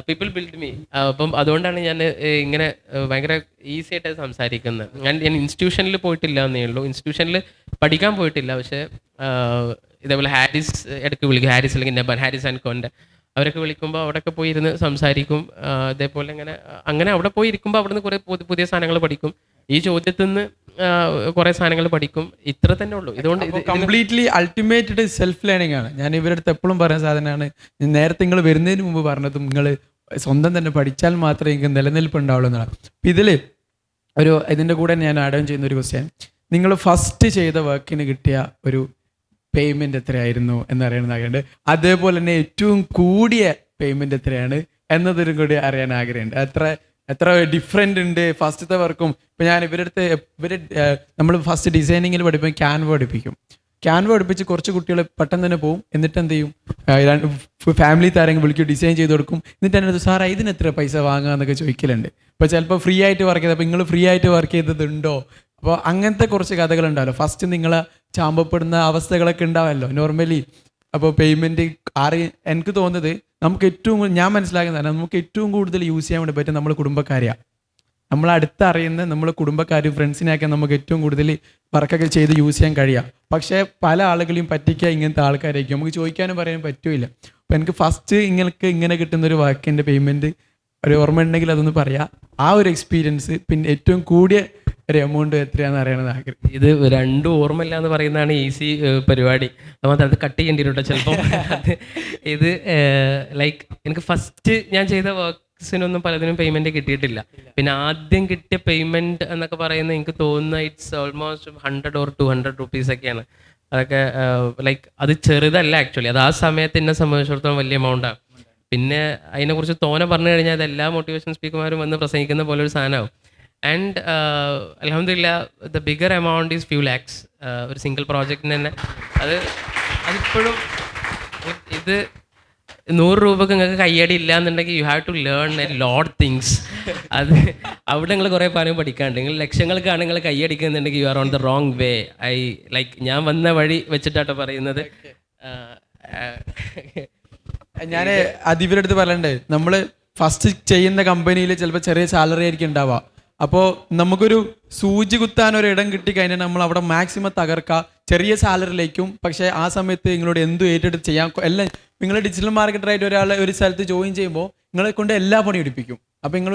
പീപ്പിൾ ബിൽഡ് മീ. അപ്പം അതുകൊണ്ടാണ് ഞാൻ ഇങ്ങനെ ഭയങ്കര ഈസി ആയിട്ട് സംസാരിക്കുന്നത്. ഞാൻ ഇൻസ്റ്റിറ്റ്യൂഷനിൽ പോയിട്ടില്ല എന്നേ ഉള്ളൂ, ഇൻസ്റ്റിറ്റ്യൂഷനിൽ പഠിക്കാൻ പോയിട്ടില്ല. പക്ഷേ ഇതേപോലെ ഹാരിസ് ഇടയ്ക്ക് വിളിക്കും, ഹാരിസ് അല്ലെങ്കിൽ നെബൻ, ഹാരിസ് ആൻഡ് കോൻ്റെ അവരൊക്കെ വിളിക്കുമ്പോൾ അവിടെയൊക്കെ പോയി ഇരുന്ന് സംസാരിക്കും. അതേപോലെ അങ്ങനെ അവിടെ പോയി ഇരിക്കുമ്പോൾ അവിടെ നിന്ന് കുറേ പുതിയ സാധനങ്ങൾ പഠിക്കും. ഈ ചോദ്യത്തിൽ നിന്ന് കുറേ സാധനങ്ങൾ പഠിക്കും. ഇത്ര തന്നെ ഉള്ളൂ. ഇതുകൊണ്ട് കംപ്ലീറ്റ്ലി അൾട്ടിമേറ്റ് സെൽഫ് ലേണിംഗ് ആണ്. ഞാൻ ഇവരുടെ അടുത്ത് എപ്പോഴും പറയുന്ന സാധനമാണ്, നേരത്തെ നിങ്ങൾ വരുന്നതിന് മുമ്പ് പറഞ്ഞതും, നിങ്ങൾ സ്വന്തം തന്നെ പഠിച്ചാൽ മാത്രമേ നിങ്ങൾക്ക് നിലനിൽപ്പ് ഉണ്ടാവുള്ളൂ എന്നാണ്. അപ്പം ഇതിൻ്റെ കൂടെ ഞാൻ ആഡ് ഓൺ ചെയ്യുന്ന ഒരു ക്വസ്റ്റ്യൻ, നിങ്ങൾ ഫസ്റ്റ് ചെയ്ത വർക്കിന് കിട്ടിയ ഒരു പേയ്മെൻറ്റ് എത്രയായിരുന്നു എന്നറിയണമെന്ന് ആഗ്രഹമുണ്ട്. അതേപോലെ തന്നെ ഏറ്റവും കൂടിയ പേയ്മെൻറ്റ് എത്രയാണ് എന്നതൊരു കൂടി അറിയാൻ ആഗ്രഹമുണ്ട്. എത്ര ഡിഫറെൻ്റ് ഉണ്ട് ഫസ്റ്റത്തെ വർക്കും. ഇപ്പം ഞാൻ നമ്മൾ ഫസ്റ്റ് ഡിസൈനിങ്ങിൽ പഠിപ്പിക്കും, ക്യാൻവ പഠിപ്പിച്ച് കുറച്ച് കുട്ടികൾ പെട്ടെന്ന് തന്നെ പോകും. എന്നിട്ട് എന്ത് ചെയ്യും, ഫാമിലി താരങ്ങൾ വിളിക്കും, ഡിസൈൻ ചെയ്ത് കൊടുക്കും. എന്നിട്ട് എൻ്റെ സാറേ ഇതിന് എത്ര പൈസ വാങ്ങുക എന്നൊക്കെ ചോദിക്കലുണ്ട്. ഇപ്പോൾ ചിലപ്പോൾ ഫ്രീ ആയിട്ട് വർക്ക് ചെയ്ത്, അപ്പോൾ നിങ്ങൾ ഫ്രീ ആയിട്ട് വർക്ക് ചെയ്തതുണ്ടോ? അപ്പോൾ അങ്ങനത്തെ കുറച്ച് കഥകളുണ്ടാവല്ലോ. ഫസ്റ്റ് നിങ്ങൾ ചാമ്പപ്പെടുന്ന അവസ്ഥകളൊക്കെ ഉണ്ടാവല്ലോ നോർമലി. അപ്പോൾ പേയ്മെൻറ്റ് എനിക്ക് തോന്നുന്നത് ഞാൻ മനസ്സിലാക്കുന്നതാണ്, നമുക്ക് ഏറ്റവും കൂടുതൽ യൂസ് ചെയ്യാൻ വേണ്ടി പറ്റും നമ്മൾ കുടുംബക്കാരെയാണ്. നമ്മളടുത്തറിയുന്ന നമ്മളെ കുടുംബക്കാരും ഫ്രണ്ട്സിനെയൊക്കെ നമുക്ക് ഏറ്റവും കൂടുതൽ വർക്കൊക്കെ ചെയ്ത് യൂസ് ചെയ്യാൻ കഴിയുക. പക്ഷേ പല ആളുകളെയും പറ്റിക്കുക ഇങ്ങനത്തെ ആൾക്കാരായിരിക്കും, നമുക്ക് ചോദിക്കാനും പറയാനും പറ്റില്ല. അപ്പോൾ എനിക്ക് ഫസ്റ്റ് ഇങ്ങനെ കിട്ടുന്നൊരു വർക്കിൻ്റെ പേയ്മെൻറ്റ് ഒരു ഓർമ്മ ഉണ്ടെങ്കിൽ അതൊന്ന് പറയാം. ആ ഒരു എക്സ്പീരിയൻസ്, പിന്നെ ഏറ്റവും കൂടിയ ഒരു എമൗണ്ട് എത്രയാണെന്ന് അറിയണമെന്ന് ആഗ്രഹം. ഇത് രണ്ടും ഓർമ്മയില്ല എന്ന് പറയുന്നതാണ് ഈസി പരിപാടി. നമ്മൾ അത് കട്ട് ചെയ്യേണ്ടി വരും ചിലപ്പോൾ. ഇത് ലൈക്ക് എനിക്ക് ഫസ്റ്റ് ഞാൻ ചെയ്ത വർക്ക്സിനൊന്നും പലതിനും പേയ്മെൻറ്റ് കിട്ടിയിട്ടില്ല. പിന്നെ ആദ്യം കിട്ടിയ പേയ്മെൻറ്റ് എന്നൊക്കെ പറയുന്നത് എനിക്ക് തോന്നുന്ന ഇറ്റ്സ് ഓൾമോസ്റ്റ് 100 or 200 rupees ഒക്കെയാണ്. അതൊക്കെ ലൈക്ക് അത് ചെറുതല്ല ആക്ച്വലി, അത് ആ സമയത്ത് എന്നെ സംബന്ധിച്ചിടത്തോളം വലിയ എമൗണ്ടാണ്. പിന്നെ അതിനെക്കുറിച്ച് തോനെ പറഞ്ഞു കഴിഞ്ഞാൽ അത് എല്ലാ മോട്ടിവേഷൻ സ്പീക്കർമാരും വന്ന് പ്രസംഗിക്കുന്ന പോലെ ഒരു സാധനമാവും. ആൻഡ് അൽഹംദുലില്ലാ the bigger amount is few lakhs ഒരു സിംഗിൾ പ്രോജക്റ്റിന് തന്നെ. അതിപ്പോഴും ഇത് 100 രൂപക്ക് നിങ്ങൾക്ക് കയ്യടി ഇല്ല എന്നുണ്ടെങ്കിൽ you have to learn a lot things. അത് അവിടെ നിങ്ങൾ കുറേ പാനം പഠിക്കാണ്ട്. നിങ്ങൾ ലക്ഷങ്ങൾക്കാണ് നിങ്ങൾ കയ്യടിക്കുന്നുണ്ടെങ്കിൽ you are on the wrong way. ഞാൻ വന്ന വഴി വെച്ചിട്ടാട്ടോ പറയുന്നത്. ഞാൻ അതിവരുടെ അടുത്ത് പറയണ്ടേ, നമ്മൾ ഫസ്റ്റ് ചെയ്യുന്ന കമ്പനിയിൽ ചിലപ്പോൾ ചെറിയ സാലറി ആയിരിക്കും ഉണ്ടാവുക. അപ്പോൾ നമുക്കൊരു സൂചി കുത്താൻ ഒരു ഇടം കിട്ടിക്കഴിഞ്ഞാൽ നമ്മൾ അവിടെ മാക്സിമം തകർക്കുക, ചെറിയ സാലറിയിലേക്കും. പക്ഷേ ആ സമയത്ത് നിങ്ങളോട് എന്തും ഏറ്റെടുത്ത് ചെയ്യാൻ എല്ലാം. നിങ്ങൾ ഡിജിറ്റൽ മാർക്കറ്ററായിട്ട് ഒരാളെ ഒരു സ്ഥലത്ത് ജോയിൻ ചെയ്യുമ്പോൾ നിങ്ങളെ കൊണ്ട് എല്ലാ പണി എടുപ്പിക്കും. അപ്പോൾ നിങ്ങൾ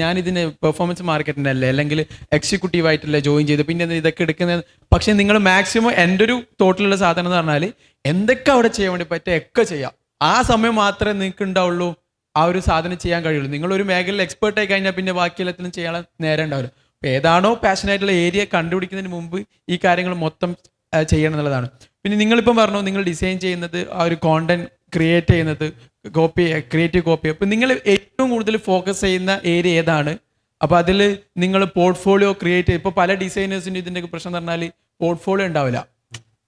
ഞാനിതിന് പെർഫോമൻസ് മാർക്കറ്റിൻ്റെ അല്ലേ അല്ലെങ്കിൽ എക്സിക്യൂട്ടീവായിട്ടല്ലേ ജോയിൻ ചെയ്ത് പിന്നെ ഇതൊക്കെ എടുക്കുന്നത്. പക്ഷേ നിങ്ങൾ മാക്സിമം എൻ്റെ ഒരു തോട്ടിലുള്ള സാധനം എന്ന് പറഞ്ഞാൽ എന്തൊക്കെ അവിടെ ചെയ്യാൻ വേണ്ടി പറ്റുക ഒക്കെ ചെയ്യാം. ആ സമയം മാത്രമേ നിങ്ങൾക്ക് ഉണ്ടാവുള്ളൂ ആ ഒരു സാധനം ചെയ്യാൻ കഴിയുള്ളൂ. നിങ്ങളൊരു മേഖലയിൽ എക്സ്പേർട്ട് ആയി കഴിഞ്ഞാൽ പിന്നെ ബാക്കി എല്ലാത്തിനും ചെയ്യാൻ നേരം ഉണ്ടാവില്ല. അപ്പോൾ ഏതാണോ പാഷനായിട്ടുള്ള ഏരിയ കണ്ടുപിടിക്കുന്നതിന് മുമ്പ് ഈ കാര്യങ്ങൾ മൊത്തം ചെയ്യണം എന്നുള്ളതാണ്. പിന്നെ നിങ്ങളിപ്പം പറഞ്ഞു നിങ്ങൾ ഡിസൈൻ ചെയ്യുന്നത്, ആ ഒരു കോണ്ടന്റ് ക്രിയേറ്റ് ചെയ്യുന്നത്, ക്രിയേറ്റീവ് കോപ്പി. അപ്പോൾ നിങ്ങൾ ഏറ്റവും കൂടുതൽ ഫോക്കസ് ചെയ്യുന്ന ഏരിയ ഏതാണ്? അപ്പോൾ അതിൽ നിങ്ങൾ പോർട്ട്ഫോളിയോ ക്രിയേറ്റ് ചെയ്ത്, ഇപ്പോൾ പല ഡിസൈനേഴ്സിൻ്റെ ഇതിൻ്റെ പ്രശ്നം എന്ന് പറഞ്ഞാൽ പോർട്ട്ഫോളിയോ ഉണ്ടാവില്ല,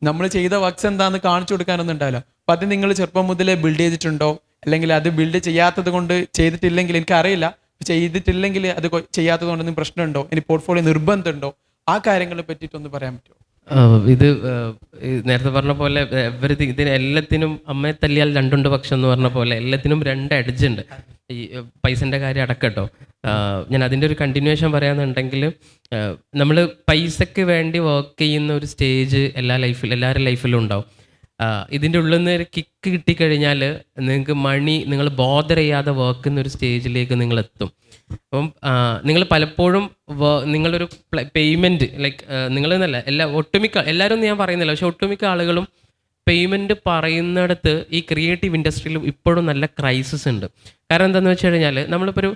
നമ്മൾ ചെയ്ത വർക്ക്സ് എന്താണെന്ന് കാണിച്ചു കൊടുക്കാനൊന്നും ഉണ്ടാവില്ല. അപ്പോൾ അത് നിങ്ങൾ ചെറുപ്പം മുതലേ ബിൽഡ് ചെയ്തിട്ടുണ്ടോ, അല്ലെങ്കിൽ അത് ബിൽഡ് ചെയ്യാത്തത് കൊണ്ട് ചെയ്തിട്ടില്ലെങ്കിൽ എനിക്കറിയില്ല, ചെയ്തിട്ടില്ലെങ്കിൽ അത് ചെയ്യാത്തത് കൊണ്ടൊന്നും പ്രശ്നമുണ്ടോ, ഇനി പോർട്ട്ഫോളിയോ നിർബന്ധമുണ്ടോ, ആ കാര്യങ്ങളെ പറ്റിയിട്ടൊന്ന് പറയാൻ പറ്റുമോ? ഇത് നേരത്തെ പറഞ്ഞ പോലെ ഇതിന് എല്ലാത്തിനും അമ്മയെ തല്ലിയാൽ രണ്ടുണ്ട് പക്ഷം എന്ന് പറഞ്ഞ പോലെ എല്ലാത്തിനും 2 എഡ്ജ് ഉണ്ട്. ഈ പൈസൻ്റെ കാര്യം അടക്കട്ടോ. ഞാൻ അതിൻ്റെ ഒരു കണ്ടിന്യൂവേഷൻ പറയാന്നുണ്ടെങ്കിൽ, നമ്മൾ പൈസയ്ക്ക് വേണ്ടി വർക്ക് ചെയ്യുന്ന ഒരു സ്റ്റേജ് എല്ലാവരുടെ ലൈഫിലും ഉണ്ടാവും. ഇതിൻ്റെ ഉള്ളിൽ നിന്ന് ഒരു കിക്ക് കിട്ടിക്കഴിഞ്ഞാൽ നിങ്ങൾക്ക് നിങ്ങൾ ബോദർ ചെയ്യാതെ വർക്ക് ചെയ്യുന്ന ഒരു സ്റ്റേജിലേക്ക് നിങ്ങൾ എത്തും. അപ്പം നിങ്ങൾ പലപ്പോഴും നിങ്ങളൊരു പേയ്മെൻറ്റ് ലൈക്ക് നിങ്ങളെന്നല്ല എല്ലാവരും ഒന്നും ഞാൻ പറയുന്നില്ല, പക്ഷെ ഒട്ടുമിക്ക ആളുകളും പേയ്മെൻറ്റ് പറയുന്നിടത്ത് ഈ ക്രിയേറ്റീവ് ഇൻഡസ്ട്രിയിൽ ഇപ്പോഴും നല്ല ക്രൈസിസ് ഉണ്ട്. കാരണം എന്താണെന്ന് വെച്ച് കഴിഞ്ഞാൽ നമ്മളിപ്പോൾ ഒരു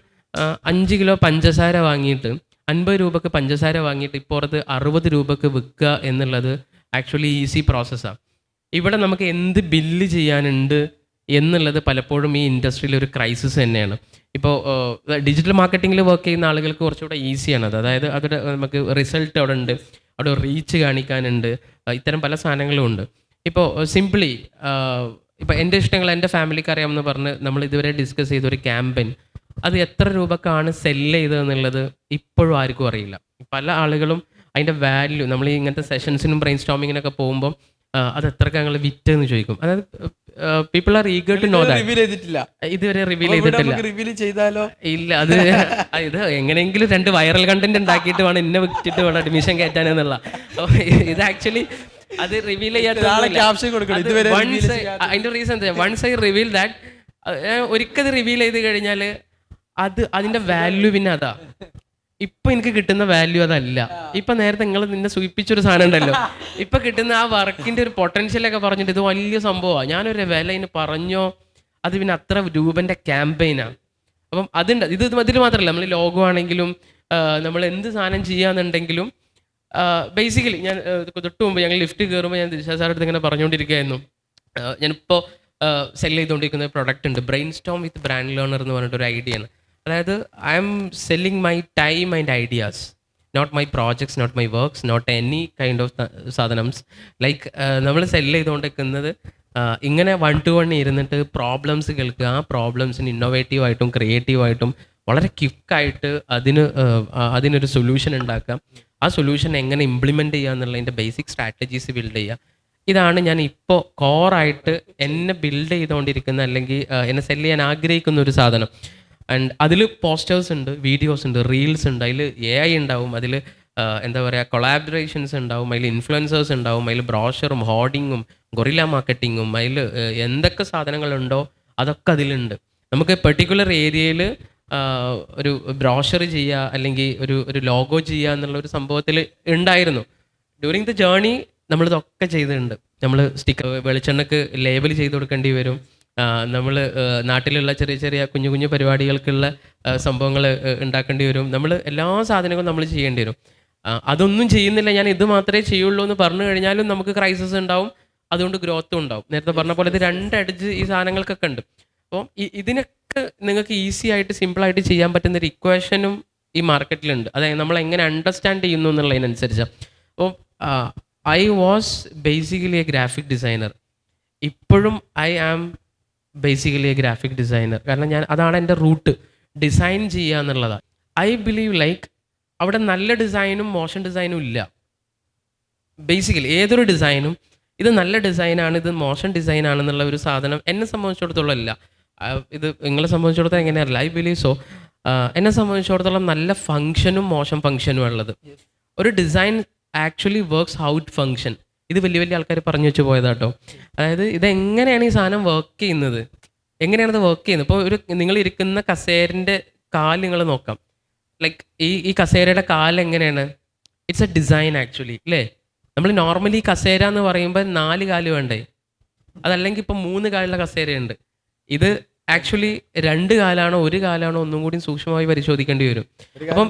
5 കിലോ പഞ്ചസാര വാങ്ങിയിട്ട് 50 രൂപക്ക് പഞ്ചസാര വാങ്ങിയിട്ട് ഇപ്പുറത്ത് 60 രൂപക്ക് വിൽക്കുക എന്നുള്ളത് ആക്ച്വലി ഈസി പ്രോസസ്സാണ്. ഇവിടെ നമുക്ക് എന്ത് ബില്ല് ചെയ്യാനുണ്ട് എന്നുള്ളത് പലപ്പോഴും ഈ ഇൻഡസ്ട്രിയിൽ ഒരു ക്രൈസിസ് തന്നെയാണ്. ഇപ്പോൾ ഡിജിറ്റൽ മാർക്കറ്റിങ്ങിൽ വർക്ക് ചെയ്യുന്ന ആളുകൾക്ക് കുറച്ചുകൂടെ ഈസിയാണത്. അതായത് അതിൻ്റെ നമുക്ക് റിസൾട്ട് അവിടെ ഉണ്ട്, അവിടെ റീച്ച് കാണിക്കാനുണ്ട്, ഇത്തരം പല സാധനങ്ങളും ഉണ്ട്. ഇപ്പോൾ സിംപ്ലി ഇപ്പോൾ എൻ്റെ ഇഷ്ടങ്ങൾ എൻ്റെ ഫാമിലിക്ക് അറിയാമെന്ന് പറഞ്ഞ് നമ്മൾ ഇതുവരെ ഡിസ്കസ് ചെയ്തൊരു ക്യാമ്പയിൻ അത് എത്ര രൂപക്കാണ് സെല്ല് ചെയ്തതെന്നുള്ളത് ഇപ്പോഴും ആർക്കും അറിയില്ല. പല ആളുകളും അതിൻ്റെ വാല്യൂ നമ്മൾ ഈ ഇങ്ങനത്തെ സെഷൻസിനും ബ്രെയിൻ സ്റ്റോമിങ്ങിനൊക്കെ പോകുമ്പോൾ അത് എത്രക്ക് ഞങ്ങൾ വിറ്റെന്ന് ചോദിക്കും. അതായത് people are eager to know that. ഇതുവരെ റിവീൽ ചെയ്തിട്ടില്ല. ഇല്ല, അത് ഇത് എങ്ങനെയെങ്കിലും 2 വൈറൽ കണ്ടന്റ് ഉണ്ടാക്കിയിട്ട് വേണം എന്നെ വിറ്റിട്ട് വേണം അഡ്മിഷൻ കയറ്റാനെന്നുള്ള. ഇത് ആക്ച്വലി അത് റിവീൽ ചെയ്യാത്ത അതിന്റെ reason once I reveal that ഒരിക്കൽ റിവീൽ ചെയ്ത് കഴിഞ്ഞാൽ അതിന്റെ വാല്യൂ പിന്നെ അതാ. ഇപ്പൊ എനിക്ക് കിട്ടുന്ന വാല്യൂ അതല്ല. ഇപ്പൊ നേരത്തെ നിങ്ങൾ നിന്നെ സൂചിപ്പിച്ചൊരു സാധനം ഉണ്ടല്ലോ, ഇപ്പൊ കിട്ടുന്ന ആ വർക്കിന്റെ ഒരു പൊട്ടൻഷ്യലൊക്കെ പറഞ്ഞിട്ട് ഇത് വലിയ സംഭവമാണ്, ഞാനൊരു വില ഇതിന് പറഞ്ഞോ, അത് പിന്നെ അത്ര രൂപന്റെ ക്യാമ്പയിനാണ്. അപ്പം അതുണ്ട്. ഇതിൽ മാത്രമല്ല, നമ്മൾ ലോഗോ ആണെങ്കിലും നമ്മൾ എന്ത് സാധനം ചെയ്യാന്നുണ്ടെങ്കിലും ബേസിക്കലി ഞാൻ തൊട്ട് മുമ്പ് ഞങ്ങൾ ലിഫ്റ്റ് കയറുമ്പോൾ ഞാൻ ദിശ സാറടുത്ത് ഇങ്ങനെ പറഞ്ഞുകൊണ്ടിരിക്കുകയായിരുന്നു. ഞാനിപ്പോൾ സെല് ചെയ്തുകൊണ്ടിരിക്കുന്ന പ്രൊഡക്റ്റ് ഉണ്ട്, brainstorm with brand learner എന്ന് പറഞ്ഞിട്ടൊരു ഐഡിയ ആണ്. അതായത് I am selling my time and ideas, not my projects, not my works, not any kind of സാധനംസ്. ലൈക്ക് നമ്മൾ സെല്ല് ചെയ്തുകൊണ്ടിരിക്കുന്നത് ഇങ്ങനെ 1-to-1 ഇരുന്നിട്ട് പ്രോബ്ലംസ് കേൾക്കുക, ആ പ്രോബ്ലംസിന് ഇന്നോവേറ്റീവായിട്ടും ക്രിയേറ്റീവായിട്ടും വളരെ ക്വിക്കായിട്ട് അതിനൊരു സൊല്യൂഷൻ ഉണ്ടാക്കുക, ആ സൊല്യൂഷൻ എങ്ങനെ ഇംപ്ലിമെൻറ്റ് ചെയ്യുക എന്നുള്ളതിൻ്റെ ബേസിക് സ്ട്രാറ്റജീസ് ബിൽഡ് ചെയ്യുക. ഇതാണ് ഞാൻ ഇപ്പോൾ കോറായിട്ട് എന്നെ ബിൽഡ് ചെയ്തുകൊണ്ടിരിക്കുന്ന അല്ലെങ്കിൽ എന്നെ സെല്ല് ചെയ്യാൻ ആഗ്രഹിക്കുന്ന ഒരു സാധനം. ആൻഡ് അതിൽ പോസ്റ്റേഴ്സ് ഉണ്ട്, വീഡിയോസ് ഉണ്ട്, റീൽസ് ഉണ്ട്, അതിൽ AI ഉണ്ടാവും, അതിൽ എന്താ പറയുക കൊളാബറേഷൻസ് ഉണ്ടാവും, അതിൽ ഇൻഫ്ലുവൻസേഴ്സ് ഉണ്ടാവും, അതിൽ ബ്രോഷറും ഹോർഡിങ്ങും ഗൊറില്ല മാർക്കറ്റിങ്ങും, അതിൽ എന്തൊക്കെ സാധനങ്ങളുണ്ടോ അതൊക്കെ അതിലുണ്ട്. നമുക്ക് പെർട്ടിക്കുലർ ഏരിയയിൽ ഒരു ബ്രോഷർ ചെയ്യുക അല്ലെങ്കിൽ ഒരു ലോഗോ ചെയ്യുക എന്നുള്ള ഒരു സംഭവത്തിൽ ഉണ്ടായിരുന്നു. ഡ്യൂറിങ് ദ ജേർണി നമ്മളിതൊക്കെ ചെയ്തിട്ടുണ്ട്. നമ്മൾ സ്റ്റിക്കർ വെളിച്ചെണ്ണക്ക് ലേബൽ ചെയ്ത് കൊടുക്കേണ്ടി വരും, നമ്മൾ നാട്ടിലുള്ള ചെറിയ ചെറിയ കുഞ്ഞു കുഞ്ഞു പരിപാടികൾക്കുള്ള സംഭവങ്ങൾ ഉണ്ടാക്കേണ്ടി വരും, നമ്മൾ എല്ലാ സാധനങ്ങളും നമ്മൾ ചെയ്യേണ്ടി വരും. അതൊന്നും ചെയ്യുന്നില്ല, ഞാൻ ഇത് മാത്രമേ ചെയ്യുള്ളൂ എന്ന് പറഞ്ഞു കഴിഞ്ഞാലും നമുക്ക് ക്രൈസിസ് ഉണ്ടാവും, അതുകൊണ്ട് ഗ്രോത്തും ഉണ്ടാവും. നേരത്തെ പറഞ്ഞ പോലെ ഇത് 2 എഡ്ജ് ഈ സാധനങ്ങൾക്കൊക്കെ ഉണ്ട്. അപ്പോൾ ഇതിനൊക്കെ നിങ്ങൾക്ക് ഈസി ആയിട്ട് സിമ്പിളായിട്ട് ചെയ്യാൻ പറ്റുന്ന ഒരു ഇക്വേഷനും ഈ മാർക്കറ്റിലുണ്ട്. അതായത് നമ്മൾ എങ്ങനെ അണ്ടർസ്റ്റാൻഡ് ചെയ്യുന്നു എന്നുള്ളതിനനുസരിച്ചാണ്. അപ്പോൾ I was basically a graphic designer. ഇപ്പോഴും I am basically a graphic designer. കാരണം അതാണ് എൻ്റെ റൂട്ട്, ഡിസൈൻ ചെയ്യുക എന്നുള്ളതാണ്. ഐ ബിലീവ് ലൈക്ക് അവിടെ നല്ല ഡിസൈനും മോശം ഡിസൈനും ഇല്ല. ബേസിക്കലി ഏതൊരു ഡിസൈനും ഇത് നല്ല ഡിസൈനാണ്, ഇത് മോശം ഡിസൈനാണെന്നുള്ള ഒരു സാധനം എന്നെ സംബന്ധിച്ചിടത്തോളം ഇല്ല. ഇത് നിങ്ങളെ സംബന്ധിച്ചിടത്തോളം എങ്ങനെയല്ല, ഐ ബിലീവ് സോ. എന്നെ സംബന്ധിച്ചിടത്തോളം നല്ല ഫങ്ഷനും മോശം ഫങ്ഷനും ഉള്ളത്. ഒരു design actually works how it function. ഇത് വലിയ വലിയ ആൾക്കാർ പറഞ്ഞു വെച്ച് പോയതാട്ടോ. അതായത് ഇതെങ്ങനെയാണ് ഈ സാധനം വർക്ക് ചെയ്യുന്നത്, എങ്ങനെയാണത് വർക്ക് ചെയ്യുന്നത്. ഇപ്പോൾ നിങ്ങൾ ഇരിക്കുന്ന കസേരൻ്റെ കാല് നിങ്ങൾ നോക്കാം. ലൈക്ക് ഈ കസേരയുടെ കാല് എങ്ങനെയാണ്, ഇറ്റ്സ് എ ഡിസൈൻ ആക്ച്വലി, അല്ലേ? നമ്മൾ നോർമലി കസേര എന്ന് പറയുമ്പോൾ 4 കാല് വേണ്ടേ, അതല്ലെങ്കിൽ ഇപ്പം 3 കാലുള്ള കസേരയുണ്ട്. ഇത് ആക്ച്വലി 2 കാലാണോ 1 കാലാണോ ഒന്നും കൂടി സൂക്ഷ്മമായി പരിശോധിക്കേണ്ടി വരും. അപ്പം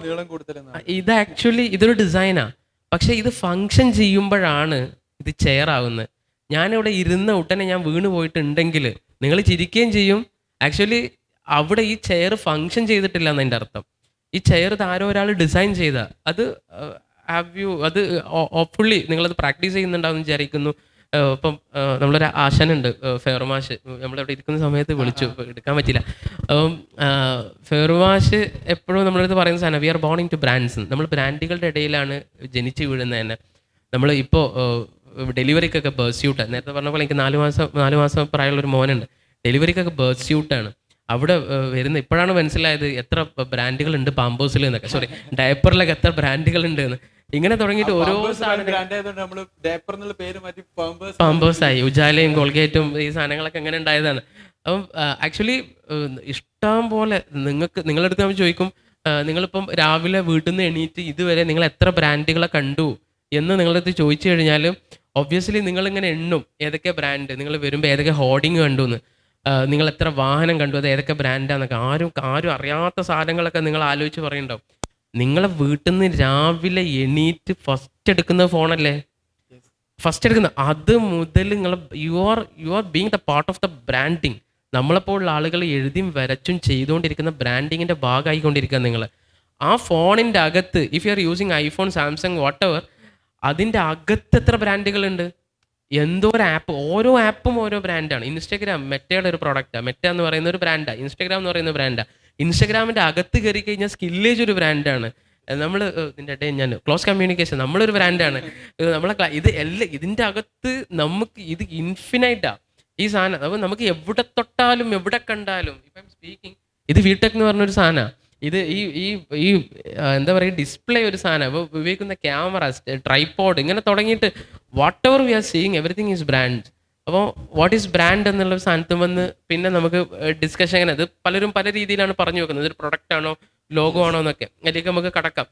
ഇത് ആക്ച്വലി ഇതൊരു ഡിസൈനാണ്, പക്ഷെ ഇത് ഫങ്ഷൻ ചെയ്യുമ്പോഴാണ് ഇത് ചെയർ ആവുന്നത്. ഞാനിവിടെ ഇരുന്ന ഉടനെ ഞാൻ വീണ് പോയിട്ടുണ്ടെങ്കിൽ നിങ്ങൾ ചിരിക്കുകയും ചെയ്യും. ആക്ച്വലി അവിടെ ഈ ചെയർ ഫങ്ഷൻ ചെയ്തിട്ടില്ല എന്നതിൻ്റെ അർത്ഥം. ഈ ചെയർ ആരോ ഒരാൾ ഡിസൈൻ ചെയ്ത അത് അത് ഹോപ്പ്ഫുള്ളി നിങ്ങളത് പ്രാക്ടീസ് ചെയ്യുന്നുണ്ടാവും വിചാരിക്കുന്നു. ഇപ്പം നമ്മളൊരു ആശാനുണ്ട് ഫെയർമാഷ്, നമ്മളിവിടെ ഇരിക്കുന്ന സമയത്ത് വിളിച്ചു, എടുക്കാൻ പറ്റില്ല. അപ്പം ഫെയർമാഷ് എപ്പോഴും നമ്മളടുത്ത് പറയുന്ന സാധനം, we are born into brands. നമ്മൾ ബ്രാൻഡുകളുടെ ഇടയിലാണ് ജനിച്ച് വീഴുന്നത് തന്നെ. നമ്മൾ ഇപ്പോൾ ഡെലിവറിക്കൊക്കെ ബേർസ്യൂട്ട്, നേരത്തെ പറഞ്ഞ പോലെ എനിക്ക് 4 മാസം പ്രായമുള്ളൊരു മോനുണ്ട്, ഡെലിവറിക്കൊക്കെ ബേർസ്യൂട്ടാണ്. അവിടെ വരുന്ന ഇപ്പോഴാണ് മനസ്സിലായത് എത്ര ബ്രാൻഡുകളുണ്ട് പാമ്പോസിൽ എന്നൊക്കെ, സോറി ഡയപ്പറിലൊക്കെ എത്ര ബ്രാൻഡുകളുണ്ട് എന്ന്. ഇങ്ങനെ തുടങ്ങിയിട്ട് ഓരോ പാമ്പേഴ്സായി, ഉജാലയും കോൾഗേറ്റും ഈ സാധനങ്ങളൊക്കെ എങ്ങനെ ഉണ്ടായതാണ്. അപ്പം ആക്ച്വലി ഇഷ്ടം പോലെ നിങ്ങളടുത്ത് നമ്മൾ ചോദിക്കും, നിങ്ങളിപ്പം രാവിലെ വീട്ടിൽ നിന്ന് എണീറ്റ് ഇതുവരെ നിങ്ങൾ എത്ര ബ്രാൻഡുകളെ കണ്ടു എന്ന് നിങ്ങളടുത്ത് ചോദിച്ചു കഴിഞ്ഞാൽ ഒബ്വിയസ്ലി നിങ്ങളിങ്ങനെ എണ്ണും ഏതൊക്കെ ബ്രാൻഡ്, നിങ്ങൾ വരുമ്പോൾ ഏതൊക്കെ ഹോർഡിങ് കണ്ടു എന്ന്, നിങ്ങൾ എത്ര വാഹനം കണ്ടു, അത് ഏതൊക്കെ ബ്രാൻഡാന്നൊക്കെ. ആരും അറിയാത്ത സാധനങ്ങളൊക്കെ നിങ്ങൾ ആലോചിച്ച് പറയുന്നുണ്ടാവും. നിങ്ങളെ വീട്ടിൽ നിന്ന് രാവിലെ എണീറ്റ് ഫസ്റ്റ് എടുക്കുന്ന ഫോണല്ലേ, ഫസ്റ്റ് എടുക്കുന്ന അത് മുതൽ നിങ്ങൾ you are being the part of the branding. നമ്മളെപ്പോലുള്ള ആളുകൾ എഴുതിയും വരച്ചും ചെയ്തുകൊണ്ടിരിക്കുന്ന ബ്രാൻഡിങ്ങിൻ്റെ ഭാഗമായിക്കൊണ്ടിരിക്കുക നിങ്ങൾ. ആ ഫോണിൻ്റെ അകത്ത് if you are using iPhone, Samsung, what ever, അതിൻ്റെ അകത്ത് എത്ര ബ്രാൻഡുകളുണ്ട്, എന്തോ ഒരു ആപ്പ്, ഓരോ ആപ്പും ഓരോ ബ്രാൻഡാണ്. ഇൻസ്റ്റാഗ്രാം മെറ്റയുടെ ഒരു പ്രോഡക്റ്റാണ്, മെറ്റ എന്ന് പറയുന്ന ഒരു ബ്രാൻഡാണ്, ഇൻസ്റ്റാഗ്രാം എന്ന് പറയുന്ന ബ്രാൻഡാണ്. ഇൻസ്റ്റാഗ്രാമിൻ്റെ അകത്ത് കയറി കഴിഞ്ഞാൽ സ്കില്ലേജ് ഒരു ബ്രാൻഡാണ്. നമ്മൾ ഇതിൻ്റെ ഇടയിൽ ഞാൻ ക്ലോസ് കമ്മ്യൂണിക്കേഷൻ നമ്മളൊരു ബ്രാൻഡാണ്. നമ്മളെ ഇത് എല്ലാം ഇതിൻ്റെ അകത്ത് നമുക്ക് ഇത് ഇൻഫിനൈറ്റാണ് ഈ സാധനം. അപ്പോൾ നമുക്ക് എവിടെ തൊട്ടാലും എവിടെ കണ്ടാലും ഇപ്പം സ്പീക്കിംഗ് ഇത് വിടെക് എന്ന് പറഞ്ഞൊരു സാധനമാണ്. ഇത് ഈ ഈ ഈ എന്താ പറയുക ഡിസ്പ്ലേ ഒരു സാധനം. അപ്പോൾ ഉപയോഗിക്കുന്ന ക്യാമറ, ട്രൈപോഡ്, ഇങ്ങനെ തുടങ്ങിയിട്ട് whatever we are seeing everything is brand. അപ്പോൾ വാട്ട് ഈസ് ബ്രാൻഡ് എന്നുള്ള ഒരു സാധനത്ത് വന്ന് പിന്നെ നമുക്ക് ഡിസ്കഷൻ അങ്ങനെ അത് പലരും പല രീതിയിലാണ് പറഞ്ഞു വെക്കുന്നത്. ഇതൊരു പ്രൊഡക്റ്റ് ആണോ ലോഗോ ആണോ എന്നൊക്കെ അതിലേക്ക് നമുക്ക് കടക്കാം.